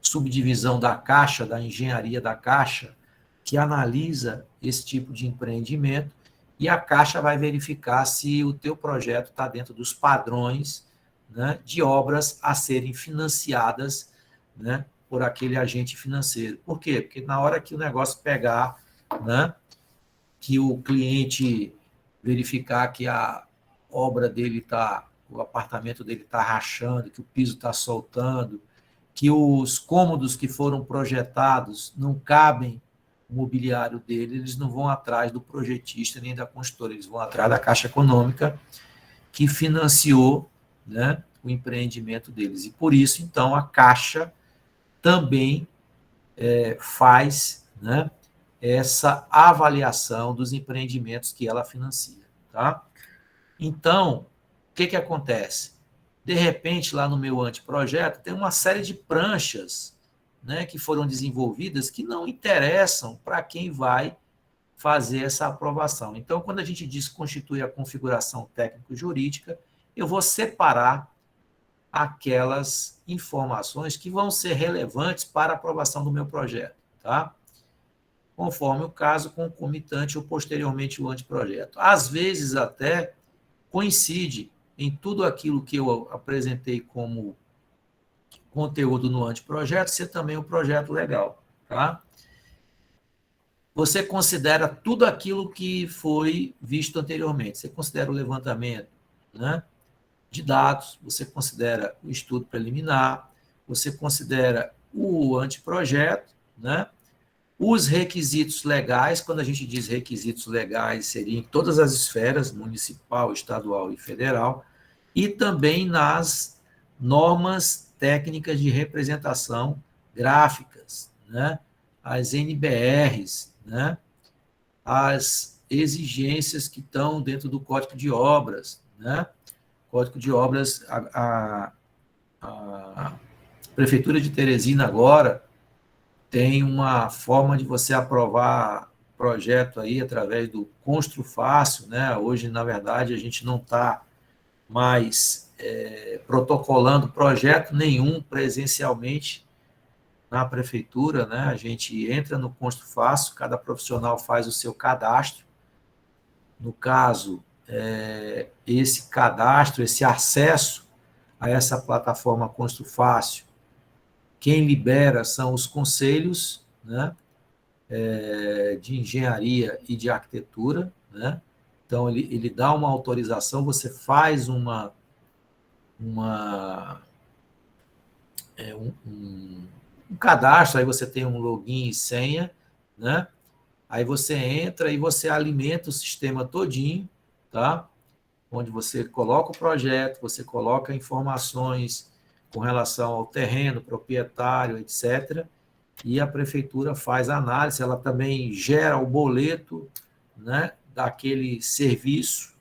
subdivisão da Caixa, da engenharia da Caixa, que analisa esse tipo de empreendimento, e a Caixa vai verificar se o teu projeto está dentro dos padrões, né, de obras a serem financiadas, né, por aquele agente financeiro. Por quê? Porque na hora que o negócio pegar, né, que o cliente verificar que a obra dele está, o apartamento dele está rachando, que o piso está soltando, que os cômodos que foram projetados não cabem no mobiliário dele, eles não vão atrás do projetista nem da construtora, eles vão atrás da Caixa Econômica que financiou, né, o empreendimento deles. E por isso, então, a Caixa também faz, né, essa avaliação dos empreendimentos que ela financia. Tá? Então, o que acontece? De repente, lá no meu anteprojeto, tem uma série de pranchas, né, que foram desenvolvidas que não interessam para quem vai fazer essa aprovação. Então, quando a gente diz que constitui a configuração técnico-jurídica, eu vou separar aquelas informações que vão ser relevantes para a aprovação do meu projeto, tá? Conforme o caso, concomitante ou posteriormente o anteprojeto. Às vezes, até coincide em tudo aquilo que eu apresentei como conteúdo no anteprojeto, ser também o projeto legal, tá? Você considera tudo aquilo que foi visto anteriormente. Você considera o levantamento, né, de dados, você considera o estudo preliminar, você considera o anteprojeto, né, os requisitos legais. Quando a gente diz requisitos legais, seria em todas as esferas, municipal, estadual e federal, e também nas normas técnicas de representação gráficas, né, as NBRs, né, as exigências que estão dentro do Código de Obras, né? Código de Obras, a Prefeitura de Teresina agora tem uma forma de você aprovar projeto aí através do Constru Fácil, né? Hoje, na verdade, a gente não está mais protocolando projeto nenhum presencialmente na prefeitura, né? A gente entra no Constru Fácil, cada profissional faz o seu cadastro. No caso, esse cadastro, esse acesso a essa plataforma Constru Fácil, quem libera são os conselhos, né, de engenharia e de arquitetura, né? Então, ele dá uma autorização, você faz um cadastro, aí você tem um login e senha, né? Aí você entra e você alimenta o sistema todinho, tá? Onde você coloca o projeto, você coloca informações com relação ao terreno, proprietário, etc. E a prefeitura faz a análise, ela também gera o boleto, né, daquele serviço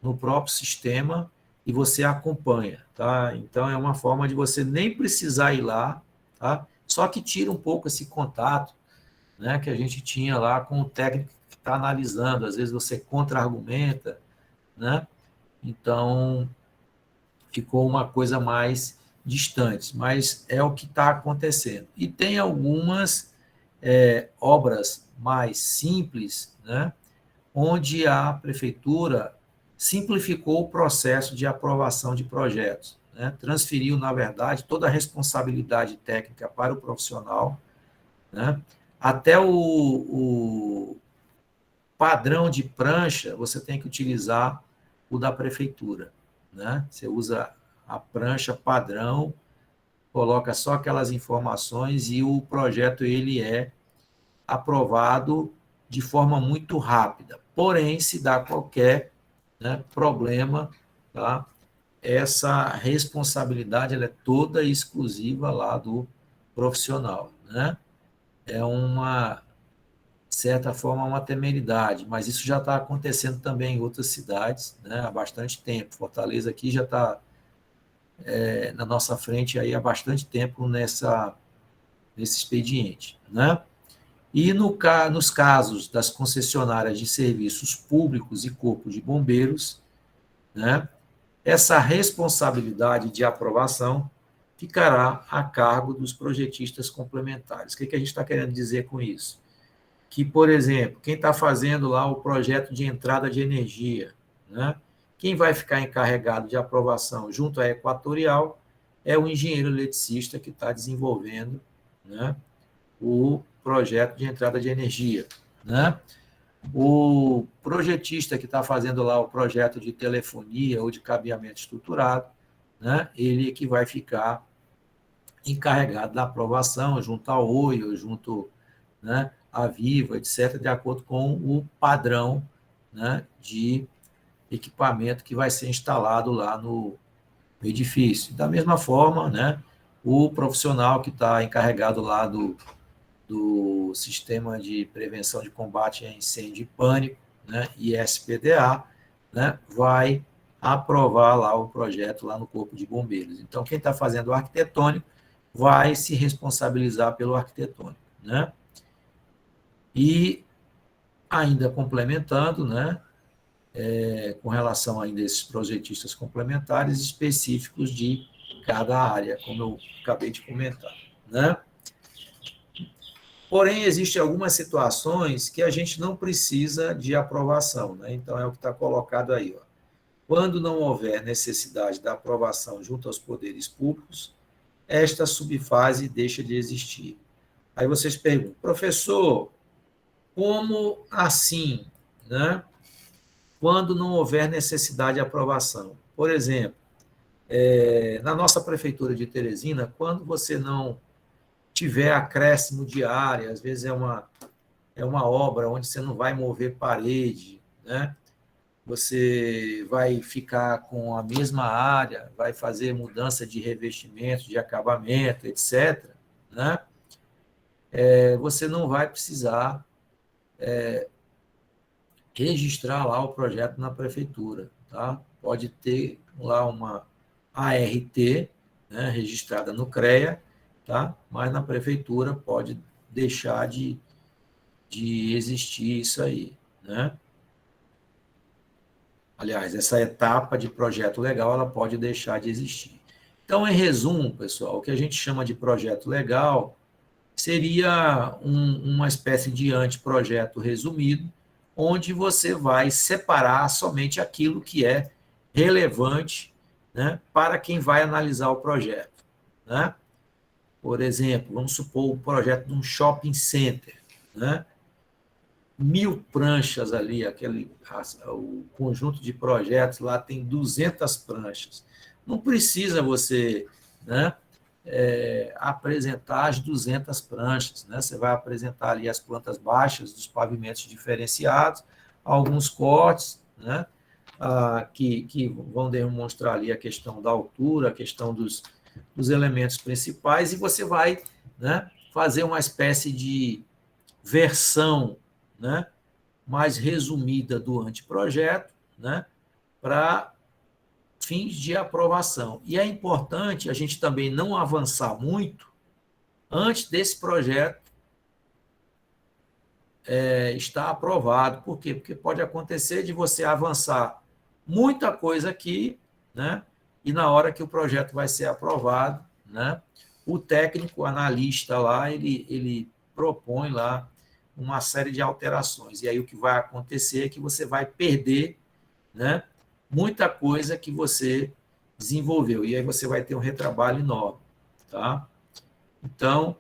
no próprio sistema e você acompanha, tá? Então, é uma forma de você nem precisar ir lá, tá? Só que tira um pouco esse contato, né, que a gente tinha lá com o técnico que está analisando. Às vezes você contra-argumenta, né? Então, ficou uma coisa mais distante, mas é o que está acontecendo. E tem algumas obras mais simples, né, onde a prefeitura simplificou o processo de aprovação de projetos, né, transferiu, na verdade, toda a responsabilidade técnica para o profissional, né, até o padrão de prancha, você tem que utilizar o da prefeitura, né? Você usa a prancha padrão, coloca só aquelas informações e o projeto ele é aprovado de forma muito rápida. Porém, se dá qualquer, né, problema, tá? Essa responsabilidade ela é toda exclusiva lá do profissional, né? É uma certa forma, uma temeridade, mas isso já está acontecendo também em outras cidades, né, há bastante tempo. Fortaleza aqui já está na nossa frente aí há bastante tempo nesse expediente, né? E nos casos das concessionárias de serviços públicos e corpo de bombeiros, né, essa responsabilidade de aprovação ficará a cargo dos projetistas complementares. O que a gente está querendo dizer com isso? Que, por exemplo, quem está fazendo lá o projeto de entrada de energia, né? Quem vai ficar encarregado de aprovação junto à Equatorial é o engenheiro eletricista que está desenvolvendo, né, o projeto de entrada de energia, né? O projetista que está fazendo lá o projeto de telefonia ou de cabeamento estruturado, né, ele é que vai ficar encarregado da aprovação junto ao Oi, ou junto, né, à Vivo, etc., de acordo com o padrão, né, de equipamento que vai ser instalado lá no edifício. Da mesma forma, né, o profissional que está encarregado lá do Sistema de Prevenção de Combate a Incêndio e Pânico, né, ISPDA, né, vai aprovar lá o projeto lá no Corpo de Bombeiros. Então, quem está fazendo o arquitetônico vai se responsabilizar pelo arquitetônico, né? E ainda complementando, né, com relação ainda a esses projetistas complementares específicos de cada área, como eu acabei de comentar, né? Porém, existem algumas situações que a gente não precisa de aprovação, né? Então, é o que está colocado aí, ó. Quando não houver necessidade da aprovação junto aos poderes públicos, esta subfase deixa de existir. Aí vocês perguntam, professor, como assim, né? Quando não houver necessidade de aprovação? Por exemplo, na nossa prefeitura de Teresina, quando você não tiver acréscimo de área, às vezes é uma obra onde você não vai mover parede, né? Você vai ficar com a mesma área, vai fazer mudança de revestimento, de acabamento, etc., né? Você não vai precisar registrar lá o projeto na prefeitura, tá? Pode ter lá uma ART, né, registrada no CREA, tá? Mas na prefeitura pode deixar de existir isso aí, né? Aliás, essa etapa de projeto legal, ela pode deixar de existir. Então, em resumo, pessoal, o que a gente chama de projeto legal seria uma espécie de anteprojeto resumido, onde você vai separar somente aquilo que é relevante, né, para quem vai analisar o projeto, né? Por exemplo, vamos supor o projeto de um shopping center, né? 1.000 pranchas ali, o conjunto de projetos lá tem 200 pranchas. Não precisa você, né, apresentar as 200 pranchas, né? Você vai apresentar ali as plantas baixas dos pavimentos diferenciados, alguns cortes, né, que vão demonstrar ali a questão da altura, a questão dos elementos principais, e você vai, né, fazer uma espécie de versão, né, mais resumida do anteprojeto, né, para fins de aprovação. E é importante a gente também não avançar muito antes desse projeto está aprovado. Por quê? Porque pode acontecer de você avançar muita coisa aqui, né? E na hora que o projeto vai ser aprovado, né? O técnico, o analista lá, ele propõe lá uma série de alterações. E aí o que vai acontecer é que você vai perder, né? Muita coisa que você desenvolveu. E aí você vai ter um retrabalho enorme, tá? Então,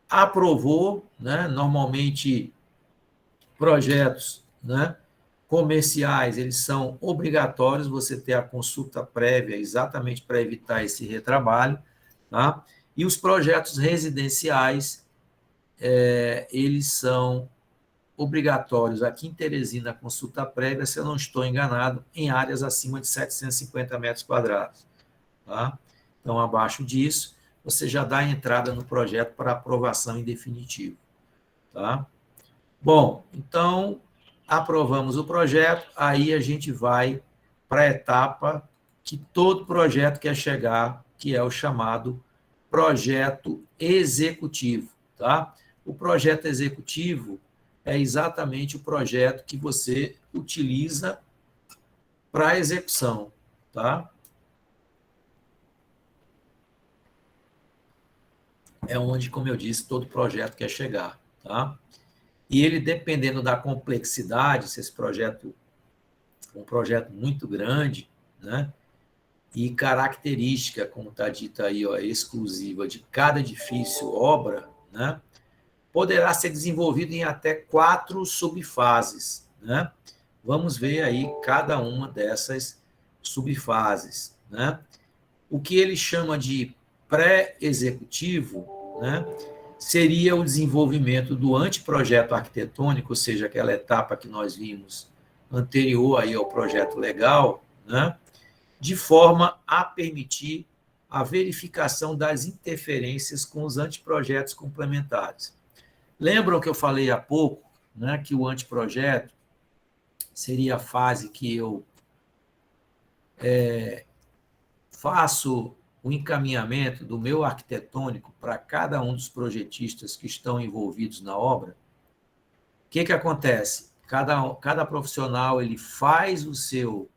aprovou, né? Normalmente projetos, né, comerciais, eles são obrigatórios você ter a consulta prévia exatamente para evitar esse retrabalho, tá? E os projetos residenciais, eles são obrigatórios aqui em Teresina, a consulta prévia, se eu não estou enganado, em áreas acima de 750 metros quadrados, tá? Então, abaixo disso, você já dá a entrada no projeto para aprovação em definitivo, tá? Bom, então, aprovamos o projeto, aí a gente vai para a etapa que todo projeto quer chegar, que é o chamado projeto executivo, tá? O projeto executivo é exatamente o projeto que você utiliza para execução, tá? É onde, como eu disse, todo projeto quer chegar, tá? E ele, dependendo da complexidade, se esse projeto é um projeto muito grande, né? E característica, como está dito aí, ó, exclusiva de cada edifício, obra, né? Poderá ser desenvolvido em até 4 subfases, né? Vamos ver aí cada uma dessas subfases, né? O que ele chama de pré-executivo, né? Seria o desenvolvimento do anteprojeto arquitetônico, ou seja, aquela etapa que nós vimos anterior aí ao projeto legal, né? De forma a permitir a verificação das interferências com os anteprojetos complementares. Lembram que eu falei há pouco, né, que o anteprojeto seria a fase que eu faço o encaminhamento do meu arquitetônico para cada um dos projetistas que estão envolvidos na obra? O que acontece? Cada profissional ele faz o seu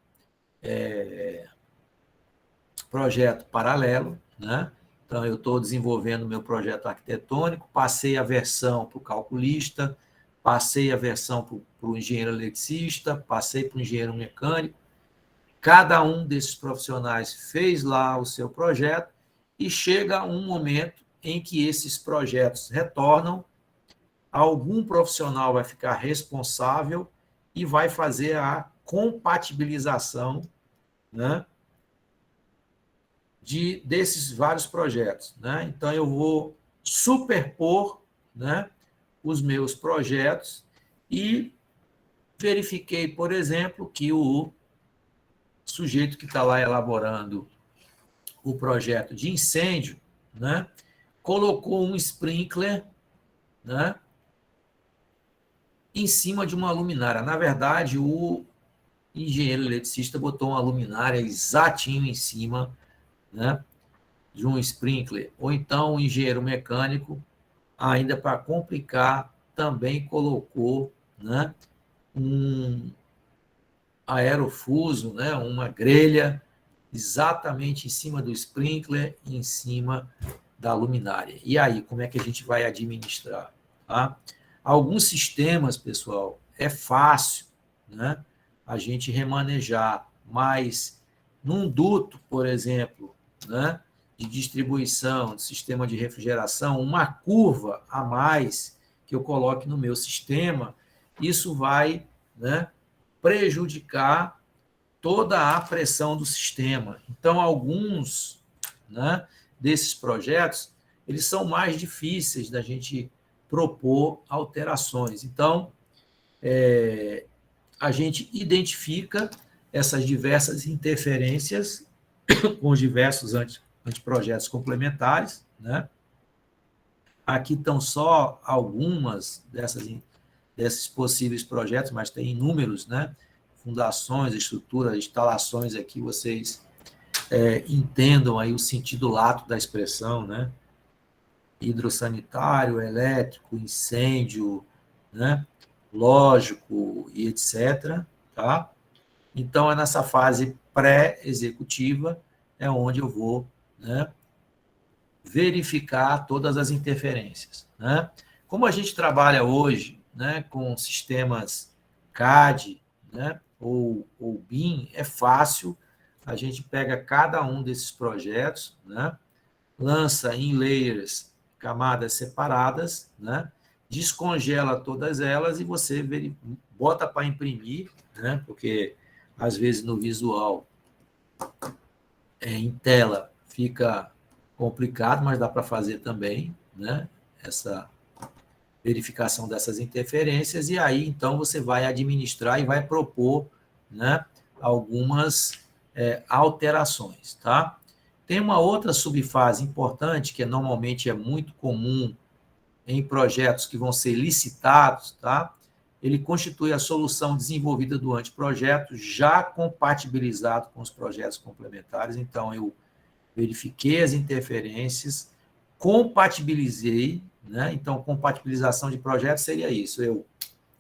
projeto paralelo, né? Então, eu estou desenvolvendo o meu projeto arquitetônico, passei a versão para o calculista, passei a versão para o engenheiro eletricista, passei para o engenheiro mecânico. Cada um desses profissionais fez lá o seu projeto e chega um momento em que esses projetos retornam, algum profissional vai ficar responsável e vai fazer a compatibilização, né, desses vários projetos, né? Então, eu vou superpor, né, os meus projetos e verifiquei, por exemplo, que o sujeito que está lá elaborando o projeto de incêndio, né, colocou um sprinkler, né, em cima de uma luminária. Na verdade, o engenheiro eletricista botou uma luminária exatinho em cima, né, de um sprinkler, ou então o engenheiro mecânico, ainda para complicar, também colocou, né, um aerofuso, né, uma grelha exatamente em cima do sprinkler e em cima da luminária. E aí, como é que a gente vai administrar? Tá? Alguns sistemas, pessoal, é fácil, né, a gente remanejar, mas num duto, por exemplo, né, de distribuição, de sistema de refrigeração, uma curva a mais que eu coloque no meu sistema, isso vai, né, prejudicar toda a pressão do sistema. Então, alguns, né, desses projetos, eles são mais difíceis da gente propor alterações. Então, a gente identifica essas diversas interferências com os diversos anteprojetos complementares, né? Aqui estão só algumas desses possíveis projetos, mas tem inúmeros, né? Fundações, estruturas, instalações aqui, vocês entendam aí o sentido lato da expressão, né? Hidrossanitário, elétrico, incêndio, né? Lógico e etc. Tá? Então, é nessa fase pré-executiva é onde eu vou, né, verificar todas as interferências. Né? Como a gente trabalha hoje, né, com sistemas CAD, né, ou BIM, é fácil, a gente pega cada um desses projetos, né, lança em layers, camadas separadas, né, descongela todas elas e você bota para imprimir, né, porque às vezes no visual, em tela, fica complicado, mas dá para fazer também, né, essa verificação dessas interferências, e aí, então, você vai administrar e vai propor, né, algumas alterações, tá? Tem uma outra subfase importante, que normalmente é muito comum em projetos que vão ser licitados, tá? Ele constitui a solução desenvolvida do anteprojeto, já compatibilizado com os projetos complementares. Então, eu verifiquei as interferências, compatibilizei, né? Então, compatibilização de projetos seria isso. Eu,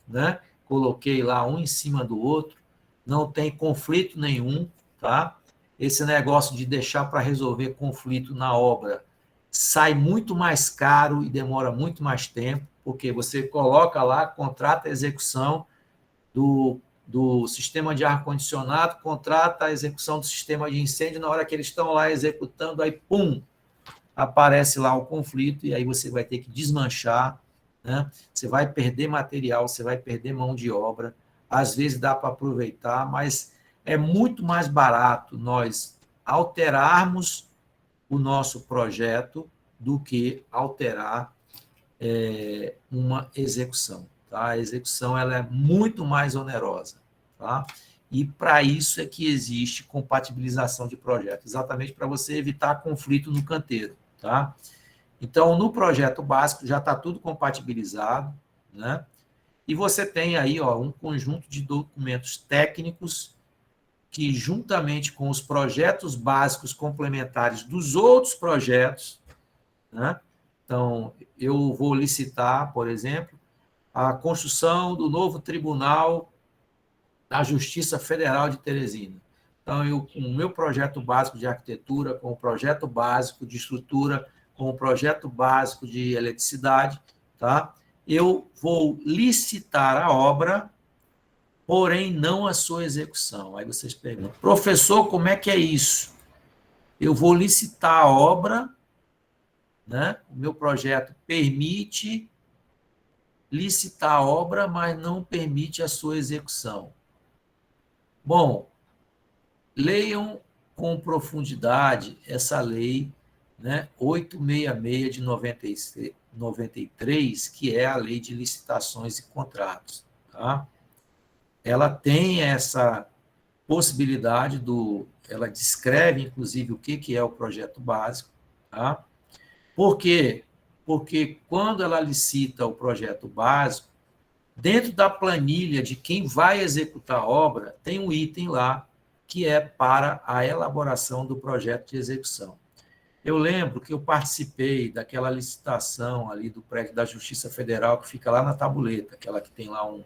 né, coloquei lá um em cima do outro, não tem conflito nenhum, tá? Esse negócio de deixar para resolver conflito na obra sai muito mais caro e demora muito mais tempo, porque você coloca lá, contrata a execução do sistema de ar-condicionado, contrata a execução do sistema de incêndio, na hora que eles estão lá executando, aí, pum, aparece lá o conflito, e aí você vai ter que desmanchar, né? Você vai perder material, você vai perder mão de obra, às vezes dá para aproveitar, mas é muito mais barato nós alterarmos o nosso projeto do que alterar uma execução. Tá? A execução ela é muito mais onerosa. Tá? E para isso é que existe compatibilização de projeto, exatamente para você evitar conflito no canteiro. Tá? Então, no projeto básico já está tudo compatibilizado, né? E você tem aí um conjunto de documentos técnicos que, juntamente com os projetos básicos complementares dos outros projetos, né? Então, eu vou licitar, por exemplo, a construção do novo Tribunal da Justiça Federal de Teresina. Então, eu, com o meu projeto básico de arquitetura, com o projeto básico de estrutura, com o projeto básico de eletricidade, tá? Eu vou licitar a obra, porém não a sua execução. Aí vocês perguntam, professor, como é que é isso? Eu vou licitar a obra, né? O meu projeto permite licitar a obra, mas não permite a sua execução. Bom, leiam com profundidade essa lei, né, 866 de 93, que é a lei de licitações e contratos. Tá? Ela tem essa possibilidade ela descreve, inclusive, o que é o projeto básico. Tá? Por quê? Porque quando ela licita o projeto básico, dentro da planilha de quem vai executar a obra, tem um item lá que é para a elaboração do projeto de execução. Eu lembro que eu participei daquela licitação ali do prédio da Justiça Federal, que fica lá na Tabuleta, aquela que tem lá um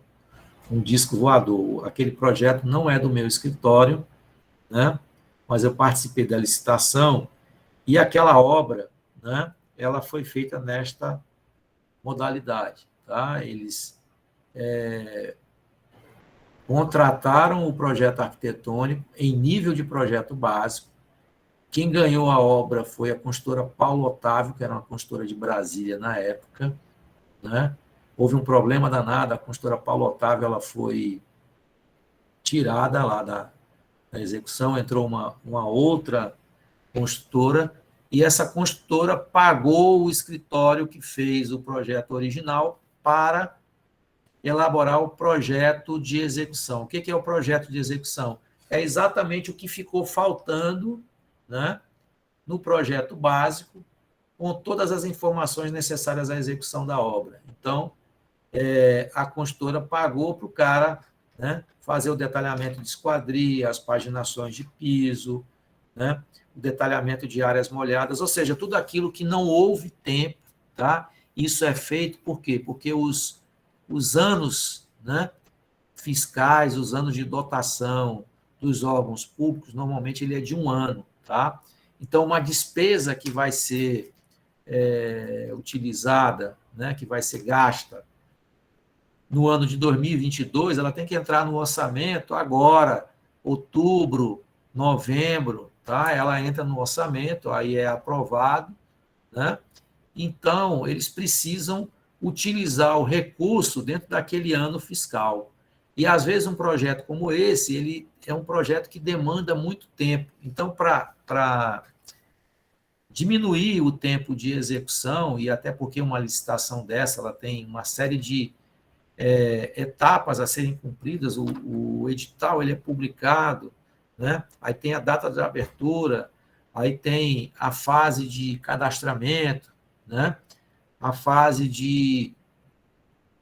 disco voador. Aquele projeto não é do meu escritório, né? Mas eu participei da licitação e aquela obra, né, ela foi feita nesta modalidade. Tá? Eles contrataram o projeto arquitetônico em nível de projeto básico. Quem ganhou a obra foi a consultora Paulo Otávio, que era uma consultora de Brasília na época. Né? Houve um problema danado, a consultora Paulo Otávio ela foi tirada lá da execução, entrou uma outra construtora, e essa construtora pagou o escritório que fez o projeto original para elaborar o projeto de execução. O que é o projeto de execução? É exatamente o que ficou faltando, né, no projeto básico, com todas as informações necessárias à execução da obra. Então, a consultora pagou para o cara, né, fazer o detalhamento de esquadria, as paginações de piso, né, o detalhamento de áreas molhadas, ou seja, tudo aquilo que não houve tempo. Tá? Isso é feito por quê? Porque os os anos, né, fiscais, os anos de dotação dos órgãos públicos, normalmente ele é de 1 ano, tá? Então, uma despesa que vai ser utilizada, né, que vai ser gasta no ano de 2022, ela tem que entrar no orçamento agora, outubro, novembro, tá? Ela entra no orçamento, aí é aprovado, né? Então, eles precisam utilizar o recurso dentro daquele ano fiscal. E, às vezes, um projeto como esse, ele é um projeto que demanda muito tempo. Então, para diminuir o tempo de execução, e até porque uma licitação dessa ela tem uma série de etapas a serem cumpridas, o edital ele é publicado, né? Aí tem a data de abertura, aí tem a fase de cadastramento, né? A fase de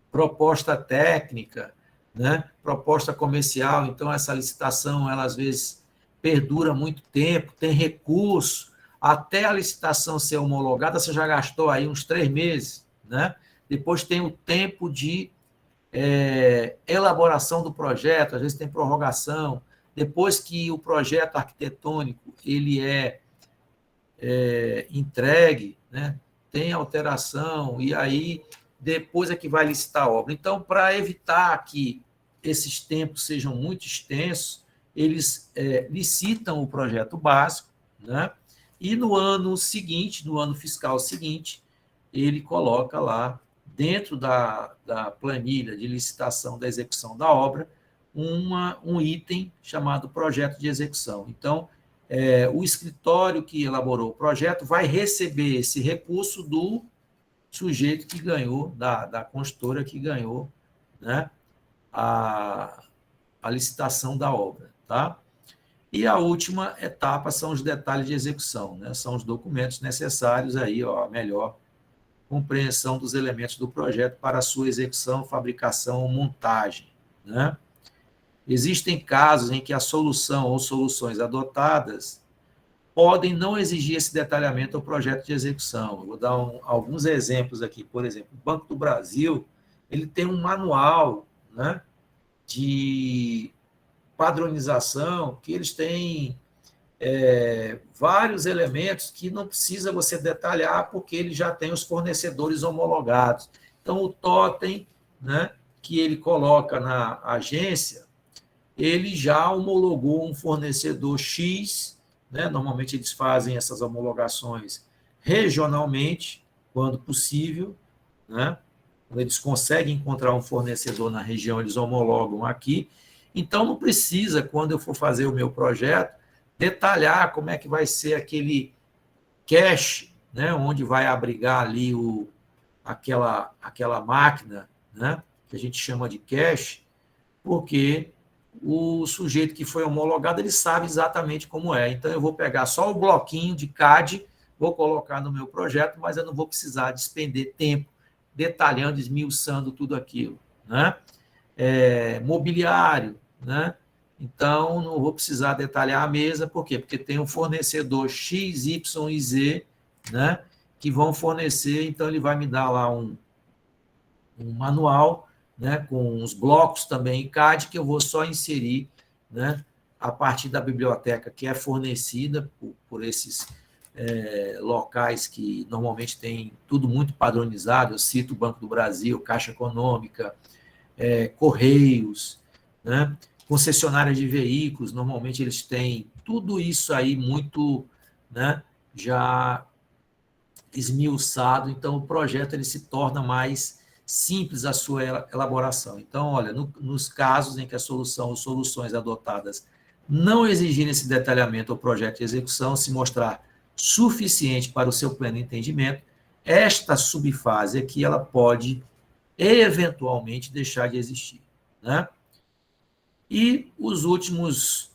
proposta técnica, né? Proposta comercial. Então, essa licitação, ela às vezes perdura muito tempo, tem recurso, até a licitação ser homologada, você já gastou aí uns 3 meses, né? Depois tem o tempo de elaboração do projeto, às vezes tem prorrogação. Depois que o projeto arquitetônico ele é entregue, né, tem alteração, e aí depois é que vai licitar a obra. Então, para evitar que esses tempos sejam muito extensos, eles licitam o projeto básico, né, e no ano seguinte, no ano fiscal seguinte, ele coloca lá, dentro da planilha de licitação da execução da obra, um item chamado projeto de execução. Então, o escritório que elaborou o projeto vai receber esse recurso do sujeito que ganhou, da consultora que ganhou, né, a licitação da obra. Tá? E a última etapa são os detalhes de execução, né? São os documentos necessários aí, ó, a melhor compreensão dos elementos do projeto para a sua execução, fabricação ou montagem, né? Existem casos em que a solução ou soluções adotadas podem não exigir esse detalhamento ao projeto de execução. Eu vou dar alguns exemplos aqui. Por exemplo, o Banco do Brasil ele tem um manual, né, de padronização que eles têm vários elementos que não precisa você detalhar porque ele já tem os fornecedores homologados. Então, o totem, né, que ele coloca na agência, ele já homologou um fornecedor X, né? Normalmente eles fazem essas homologações regionalmente, quando possível, né? Quando eles conseguem encontrar um fornecedor na região, eles homologam aqui. Então, não precisa, quando eu for fazer o meu projeto, detalhar como é que vai ser aquele cache, né? Onde vai abrigar ali aquela máquina, né? Que a gente chama de cache, porque o sujeito que foi homologado, ele sabe exatamente como é. Então, eu vou pegar só o bloquinho de CAD, vou colocar no meu projeto, mas eu não vou precisar despender tempo detalhando, esmiuçando tudo aquilo, né? Mobiliário, né? Então, não vou precisar detalhar a mesa, por quê? Porque tem um fornecedor X, Y e Z, né? Que vão fornecer, então ele vai me dar lá um manual, né, com os blocos também em CAD, que eu vou só inserir, né, a partir da biblioteca que é fornecida por esses locais que normalmente tem tudo muito padronizado. Eu cito o Banco do Brasil, Caixa Econômica, Correios, né, concessionárias de veículos, normalmente eles têm tudo isso aí muito, né, já esmiuçado, então o projeto ele se torna mais simples a sua elaboração. Então, olha, nos casos em que a solução ou soluções adotadas não exigirem esse detalhamento ao projeto de execução, se mostrar suficiente para o seu pleno entendimento, esta subfase aqui ela pode eventualmente deixar de existir, né? E os últimos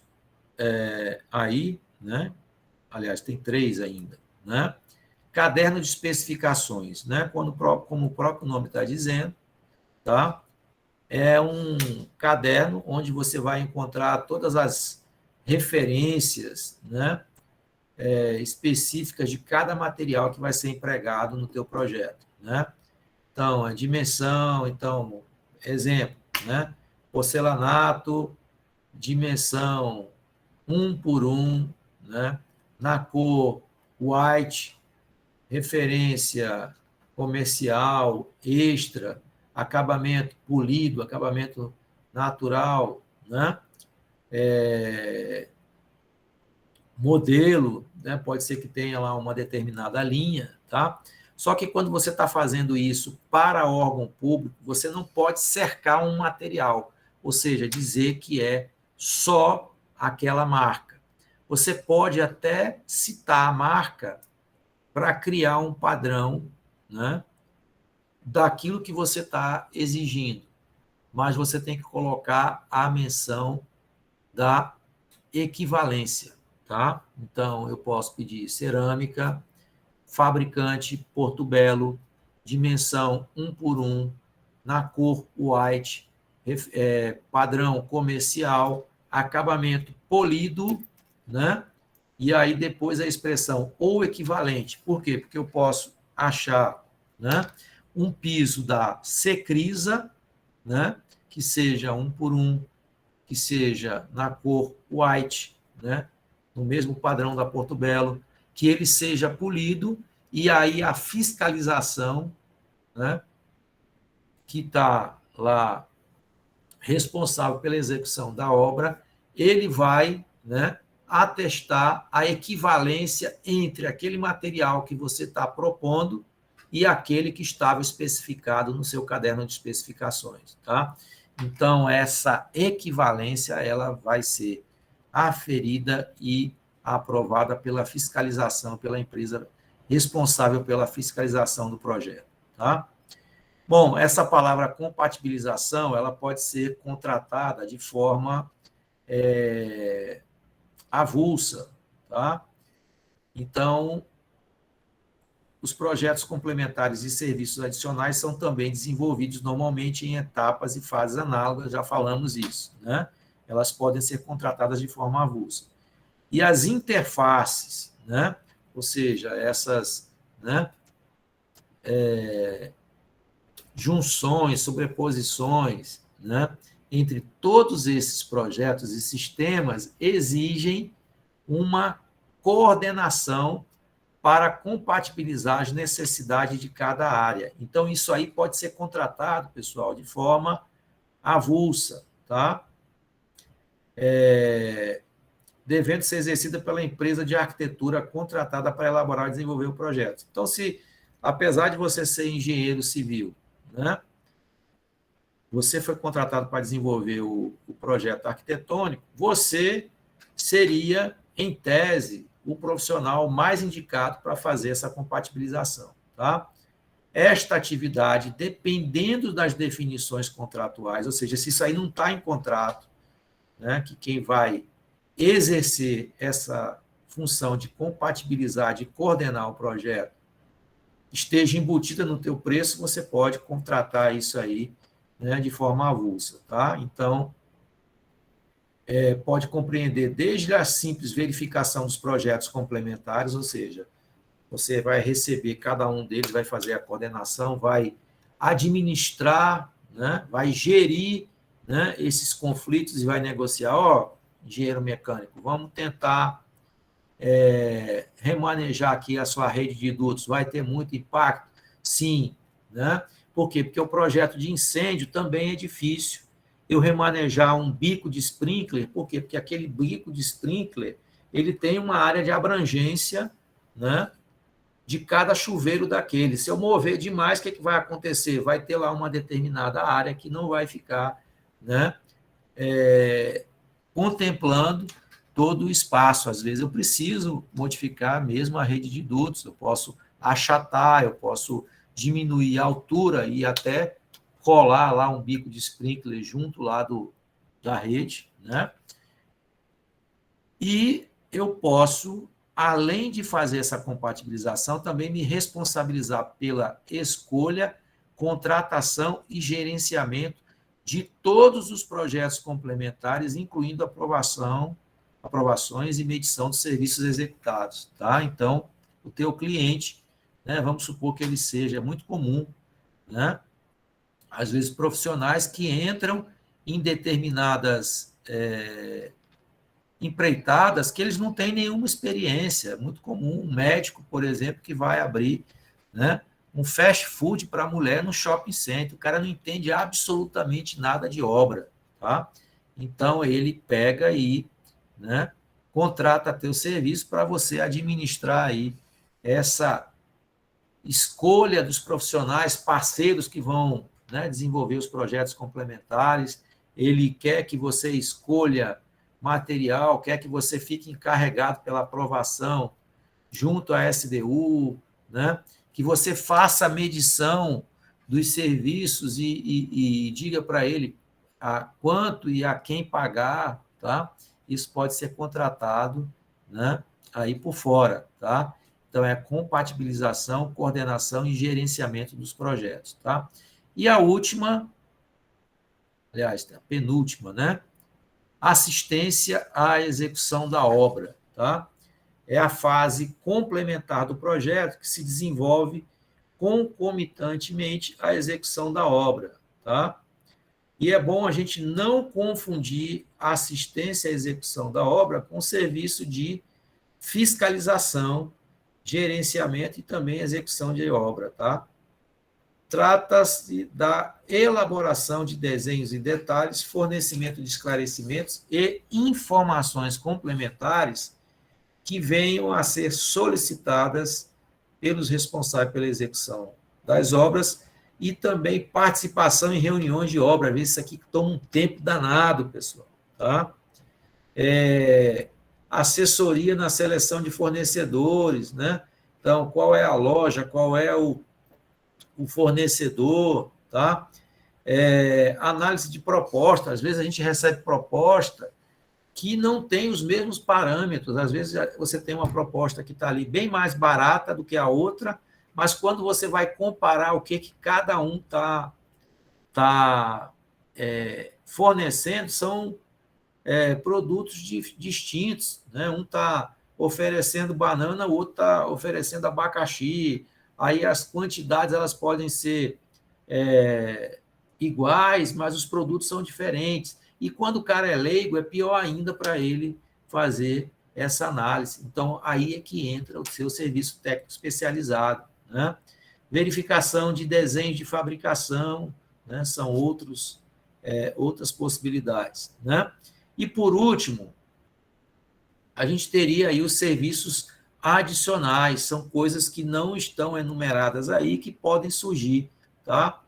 aí, né? Aliás, tem 3 ainda, né? Caderno de especificações, né? Como o próprio nome está dizendo, tá? É um caderno onde você vai encontrar todas as referências, né, específicas de cada material que vai ser empregado no teu projeto, né? Então, a dimensão, então, exemplo, né? Porcelanato, dimensão 1 por 1, né? Na cor white, referência comercial, extra, acabamento polido, acabamento natural, né? Modelo, né? Pode ser que tenha lá uma determinada linha, tá? Só que quando você está fazendo isso para órgão público, você não pode cercar um material, ou seja, dizer que é só aquela marca. Você pode até citar a marca para criar um padrão, né, daquilo que você está exigindo, mas você tem que colocar a menção da equivalência, tá? Então, eu posso pedir cerâmica, fabricante Porto Belo, dimensão 1 por 1, na cor white, padrão comercial, acabamento polido, né? E aí depois a expressão ou equivalente. Por quê? Porque eu posso achar, né, um piso da Secrisa, né, que seja 1 por 1, que seja na cor white, né, no mesmo padrão da Porto Belo, que ele seja polido, e aí a fiscalização, né, que está lá responsável pela execução da obra, ele vai, né, atestar a equivalência entre aquele material que você está propondo e aquele que estava especificado no seu caderno de especificações, tá? Então, essa equivalência, ela vai ser aferida e aprovada pela fiscalização, pela empresa responsável pela fiscalização do projeto, tá? Bom, essa palavra compatibilização, ela pode ser contratada de forma avulsa, tá? Então, os projetos complementares e serviços adicionais são também desenvolvidos normalmente em etapas e fases análogas, já falamos isso, né? Elas podem ser contratadas de forma avulsa. E as interfaces, né? Ou seja, essas, né, junções, sobreposições, né, entre todos esses projetos e sistemas exigem uma coordenação para compatibilizar as necessidades de cada área. Então, isso aí pode ser contratado, pessoal, de forma avulsa, tá? Devendo ser exercida pela empresa de arquitetura contratada para elaborar e desenvolver o projeto. Então, se, apesar de você ser engenheiro civil, né, você foi contratado para desenvolver o projeto arquitetônico, você seria, em tese, o profissional mais indicado para fazer essa compatibilização, tá? Esta atividade, dependendo das definições contratuais, ou seja, se isso aí não está em contrato, né, que quem vai exercer essa função de compatibilizar, de coordenar o projeto, esteja embutida no teu preço, você pode contratar isso aí, né, de forma avulsa, tá? Então, pode compreender desde a simples verificação dos projetos complementares, ou seja, você vai receber cada um deles, vai fazer a coordenação, vai administrar, né, vai gerir, né, esses conflitos e vai negociar. Ó, engenheiro mecânico, vamos tentar remanejar aqui a sua rede de dutos, vai ter muito impacto? Sim, né? Por quê? Porque o projeto de incêndio também é difícil. Eu remanejar um bico de sprinkler, por quê? Porque aquele bico de sprinkler, ele tem uma área de abrangência, né, de cada chuveiro daquele. Se eu mover demais, o que, que vai acontecer? Vai ter lá uma determinada área que não vai ficar, né, contemplando todo o espaço. Às vezes eu preciso modificar mesmo a rede de dutos, eu posso achatar, eu posso diminuir a altura e até colar lá um bico de sprinkler junto lá da rede, né? E eu posso, além de fazer essa compatibilização, também me responsabilizar pela escolha, contratação e gerenciamento de todos os projetos complementares, incluindo aprovações e medição dos serviços executados, tá? Então, o teu cliente, né, vamos supor que ele seja, é muito comum, né, às vezes, profissionais que entram em determinadas empreitadas que eles não têm nenhuma experiência. É muito comum um médico, por exemplo, que vai abrir, né, um fast food para mulher no shopping center. O cara não entende absolutamente nada de obra, tá? Então, ele pega e, né, contrata teu serviço para você administrar aí essa escolha dos profissionais parceiros que vão, né, desenvolver os projetos complementares. Ele quer que você escolha material, quer que você fique encarregado pela aprovação junto à SDU, né? Que você faça a medição dos serviços e diga para ele a quanto e a quem pagar, tá? Isso pode ser contratado, né, aí por fora, tá? Então, é compatibilização, coordenação e gerenciamento dos projetos, tá? E a última, aliás, a penúltima, né? Assistência à execução da obra, tá? É a fase complementar do projeto que se desenvolve concomitantemente à execução da obra, tá? E é bom a gente não confundir a assistência à execução da obra com serviço de fiscalização, gerenciamento e também execução de obra, tá? Trata-se da elaboração de desenhos em detalhes, fornecimento de esclarecimentos e informações complementares que venham a ser solicitadas pelos responsáveis pela execução das obras e também participação em reuniões de obra. Às vezes isso aqui toma um tempo danado, pessoal, tá? Assessoria na seleção de fornecedores, né? Então, qual é a loja, qual é o fornecedor, tá? Análise de proposta. Às vezes a gente recebe proposta que não tem os mesmos parâmetros. Às vezes você tem uma proposta que está ali bem mais barata do que a outra, mas quando você vai comparar o que cada um está fornecendo, são produtos distintos, né? Um está oferecendo banana, o outro está oferecendo abacaxi. Aí as quantidades elas podem ser iguais, mas os produtos são diferentes. E quando o cara é leigo, é pior ainda para ele fazer essa análise. Então, aí é que entra o seu serviço técnico especializado, né? Verificação de desenhos de fabricação, né? São outras possibilidades, né? E, por último, a gente teria aí os serviços adicionais, são coisas que não estão enumeradas aí, que podem surgir, tá?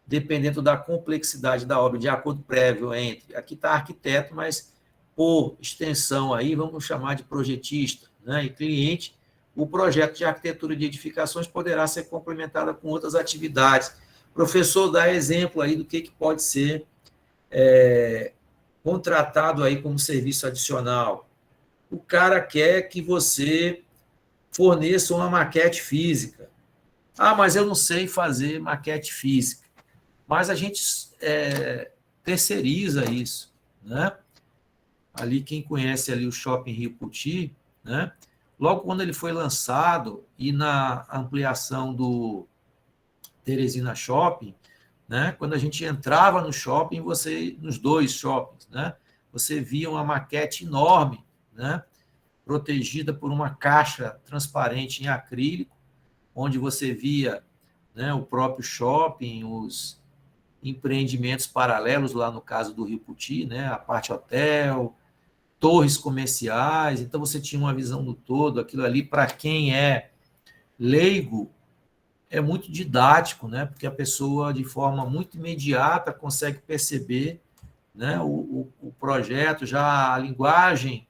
Dependendo da complexidade da obra, de acordo prévio entre, aqui está arquiteto, mas por extensão aí, vamos chamar de projetista, né, e cliente, o projeto de arquitetura de edificações poderá ser complementado com outras atividades. O professor dá exemplo aí do que pode ser contratado aí como serviço adicional. O cara quer que você forneça uma maquete física. Ah, mas eu não sei fazer maquete física. Mas a gente terceiriza isso, né? Ali, quem conhece ali o Shopping Rio Puti, né? Logo quando ele foi lançado e na ampliação do Teresina Shopping, né? Quando a gente entrava no shopping, nos dois shoppings, né? Você via uma maquete enorme, né? Protegida por uma caixa transparente em acrílico, onde você via, né, o próprio shopping, os empreendimentos paralelos, lá no caso do Rio Puti, né, a parte hotel, torres comerciais. Então, você tinha uma visão do todo. Aquilo ali, para quem é leigo, é muito didático, né, porque a pessoa, de forma muito imediata, consegue perceber, né, o projeto. Já a linguagem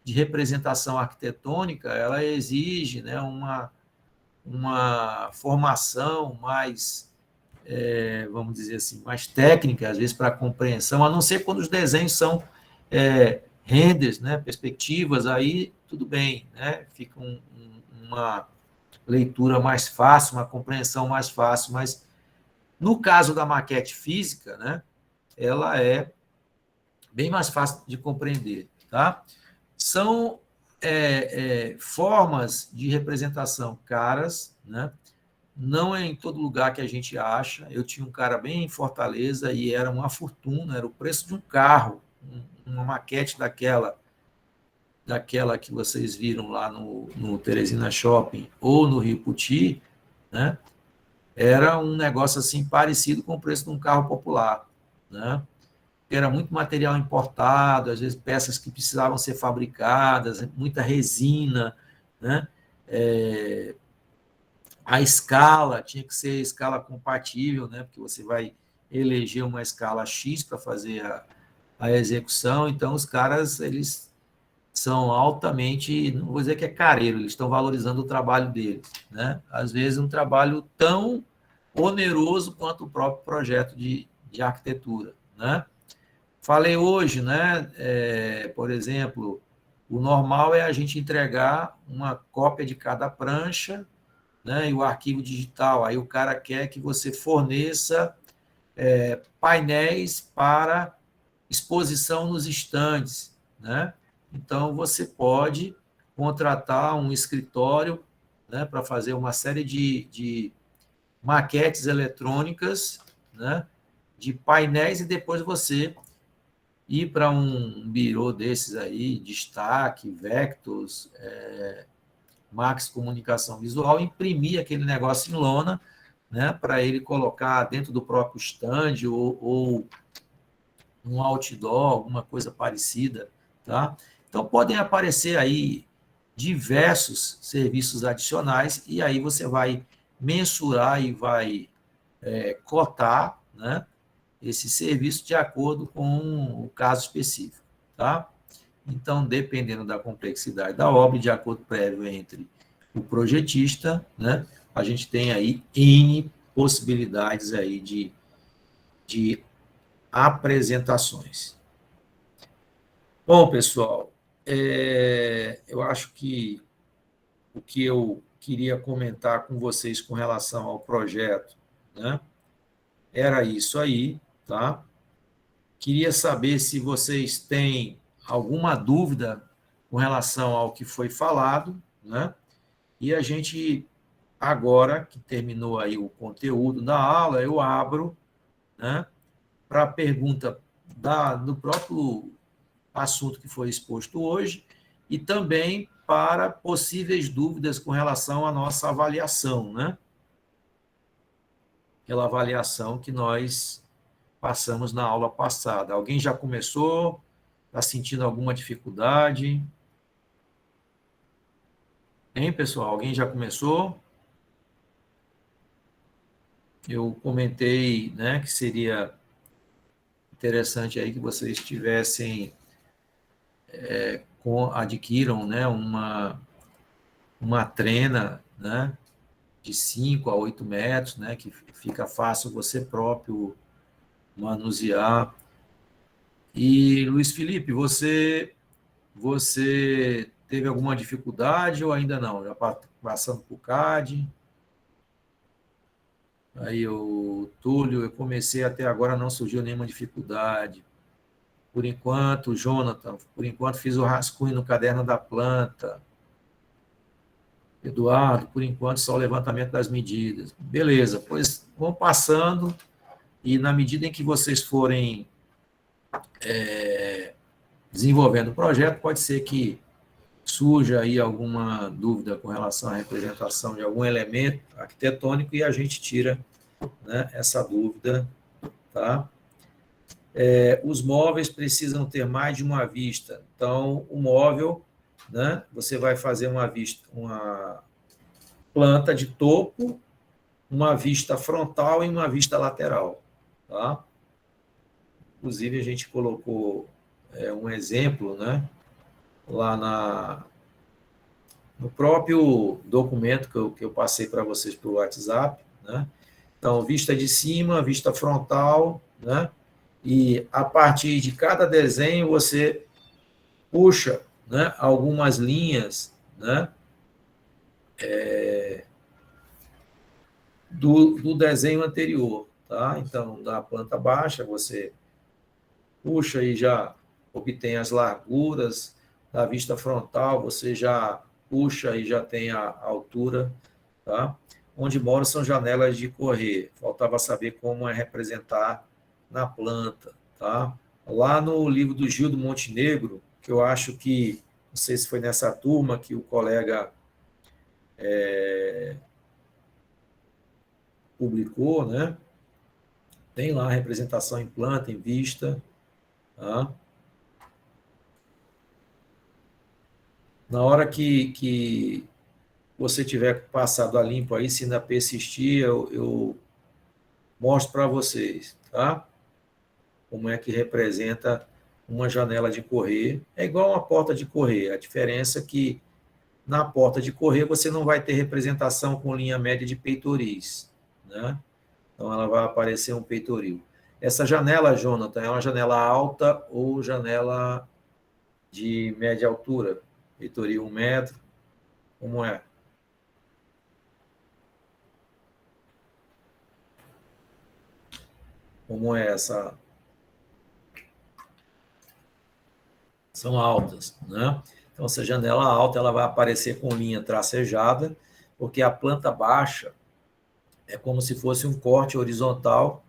de representação arquitetônica, ela exige, né, uma formação mais, vamos dizer assim, mais técnica, às vezes, para a compreensão, a não ser quando os desenhos são renders, né, perspectivas, aí tudo bem, né, fica uma leitura mais fácil, uma compreensão mais fácil, mas no caso da maquete física, né, ela é bem mais fácil de compreender, tá? São formas de representação caras, né, não é em todo lugar que a gente acha. Eu tinha um cara bem em Fortaleza e era uma fortuna, era o preço de um carro, uma maquete daquela que vocês viram lá no Teresina Shopping ou no Rio Puti, né? Era um negócio assim parecido com o preço de um carro popular, né? Era muito material importado, às vezes peças que precisavam ser fabricadas, muita resina, né? A escala tinha que ser escala compatível, né? Porque você vai eleger uma escala X para fazer a execução, então os caras, eles são altamente, não vou dizer que é careiro, eles estão valorizando o trabalho deles, né? Às vezes um trabalho tão oneroso quanto o próprio projeto de arquitetura, né? Falei hoje, né? Por exemplo, o normal é a gente entregar uma cópia de cada prancha, né? E o arquivo digital. Aí o cara quer que você forneça painéis para exposição nos estandes, né? Então você pode contratar um escritório, né, para fazer uma série de maquetes eletrônicas, né, de painéis, e depois você ir para um birô desses aí, Destaque, Vectos, Max Comunicação Visual, imprimir aquele negócio em lona, né, para ele colocar dentro do próprio stand ou um outdoor, alguma coisa parecida, tá? Então podem aparecer aí diversos serviços adicionais e aí você vai mensurar e vai cotar, né, esse serviço de acordo com o caso específico, tá? Então, dependendo da complexidade da obra, de acordo prévio entre o projetista, né, a gente tem aí N possibilidades aí de apresentações. Bom, pessoal, eu acho que o que eu queria comentar com vocês com relação ao projeto, né, era isso aí, tá? Queria saber se vocês têm alguma dúvida com relação ao que foi falado, né? E a gente, agora que terminou aí o conteúdo da aula, eu abro, né, para a pergunta do próprio assunto que foi exposto hoje e também para possíveis dúvidas com relação à nossa avaliação, né? Aquela avaliação que nós passamos na aula passada. Alguém já começou? Está sentindo alguma dificuldade? Hein, pessoal? Alguém já começou? Eu comentei, né, que seria interessante aí que vocês tivessem, adquiram, né, uma trena, né, de 5 a 8 metros, né, que fica fácil você próprio manusear. E, Luiz Felipe, você teve alguma dificuldade ou ainda não? Já passando por CAD? Aí, o Túlio, eu comecei até agora, não surgiu nenhuma dificuldade. Por enquanto, Jonathan, por enquanto fiz o rascunho no caderno da planta. Eduardo, por enquanto, só o levantamento das medidas. Beleza, pois vão passando e na medida em que vocês forem desenvolvendo o projeto, pode ser que surja aí alguma dúvida com relação à representação de algum elemento arquitetônico e a gente tira, né, essa dúvida, tá? Os móveis precisam ter mais de uma vista. Então, o móvel, né, você vai fazer uma planta de topo, uma vista frontal e uma vista lateral, tá? Inclusive, a gente colocou um exemplo, né, lá no próprio documento que eu passei para vocês pelo WhatsApp, né? Então, vista de cima, vista frontal, né? E a partir de cada desenho você puxa, né, algumas linhas, né, do desenho anterior, tá? Então, da planta baixa você puxa e já obtém as larguras, da vista frontal você já puxa e já tem a altura, tá? onde moro são janelas de correr. Faltava saber como é representar na planta, tá? Lá no livro do Gildo Montenegro, que eu acho que, não sei se foi nessa turma que o colega publicou, né? Tem lá a representação em planta, em vista, tá? Na hora que você tiver passado a limpo aí, se ainda persistir, eu mostro para vocês, tá? Como é que representa uma janela de correr. É igual uma porta de correr. A diferença é que na porta de correr você não vai ter representação com linha média de peitoris, né? Então ela vai aparecer um peitoril. Essa janela, Jonathan, é uma janela alta ou janela de média altura? Peitoril 1 metro, como é? Como é essa? São altas, né? Então, essa janela alta ela vai aparecer com linha tracejada, porque a planta baixa é como se fosse um corte horizontal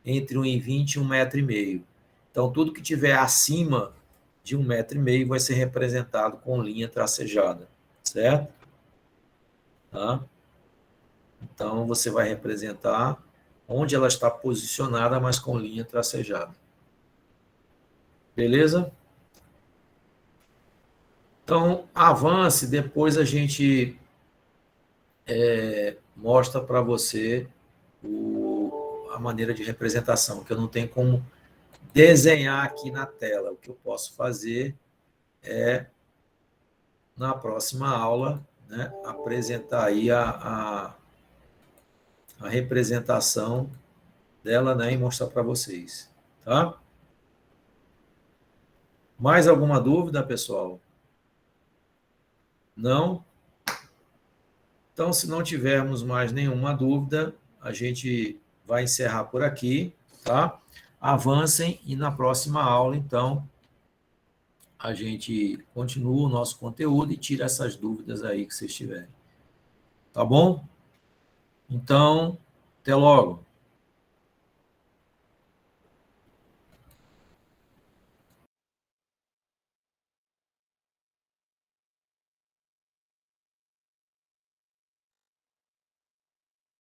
entre 1,20 e 1,5 m. Então, tudo que tiver acima de 1,5 m vai ser representado com linha tracejada, certo? Tá? Então, você vai representar onde ela está posicionada, mas com linha tracejada. Beleza? Então, avance, depois a gente mostra para você a maneira de representação, que eu não tenho como desenhar aqui na tela. O que eu posso fazer é, na próxima aula, né, apresentar aí a representação dela, né, e mostrar para vocês. Tá? Mais alguma dúvida, pessoal? Não? Então, se não tivermos mais nenhuma dúvida, a gente vai encerrar por aqui, tá? Avancem e na próxima aula, então, a gente continua o nosso conteúdo e tira essas dúvidas aí que vocês tiverem. Tá bom? Então, até logo.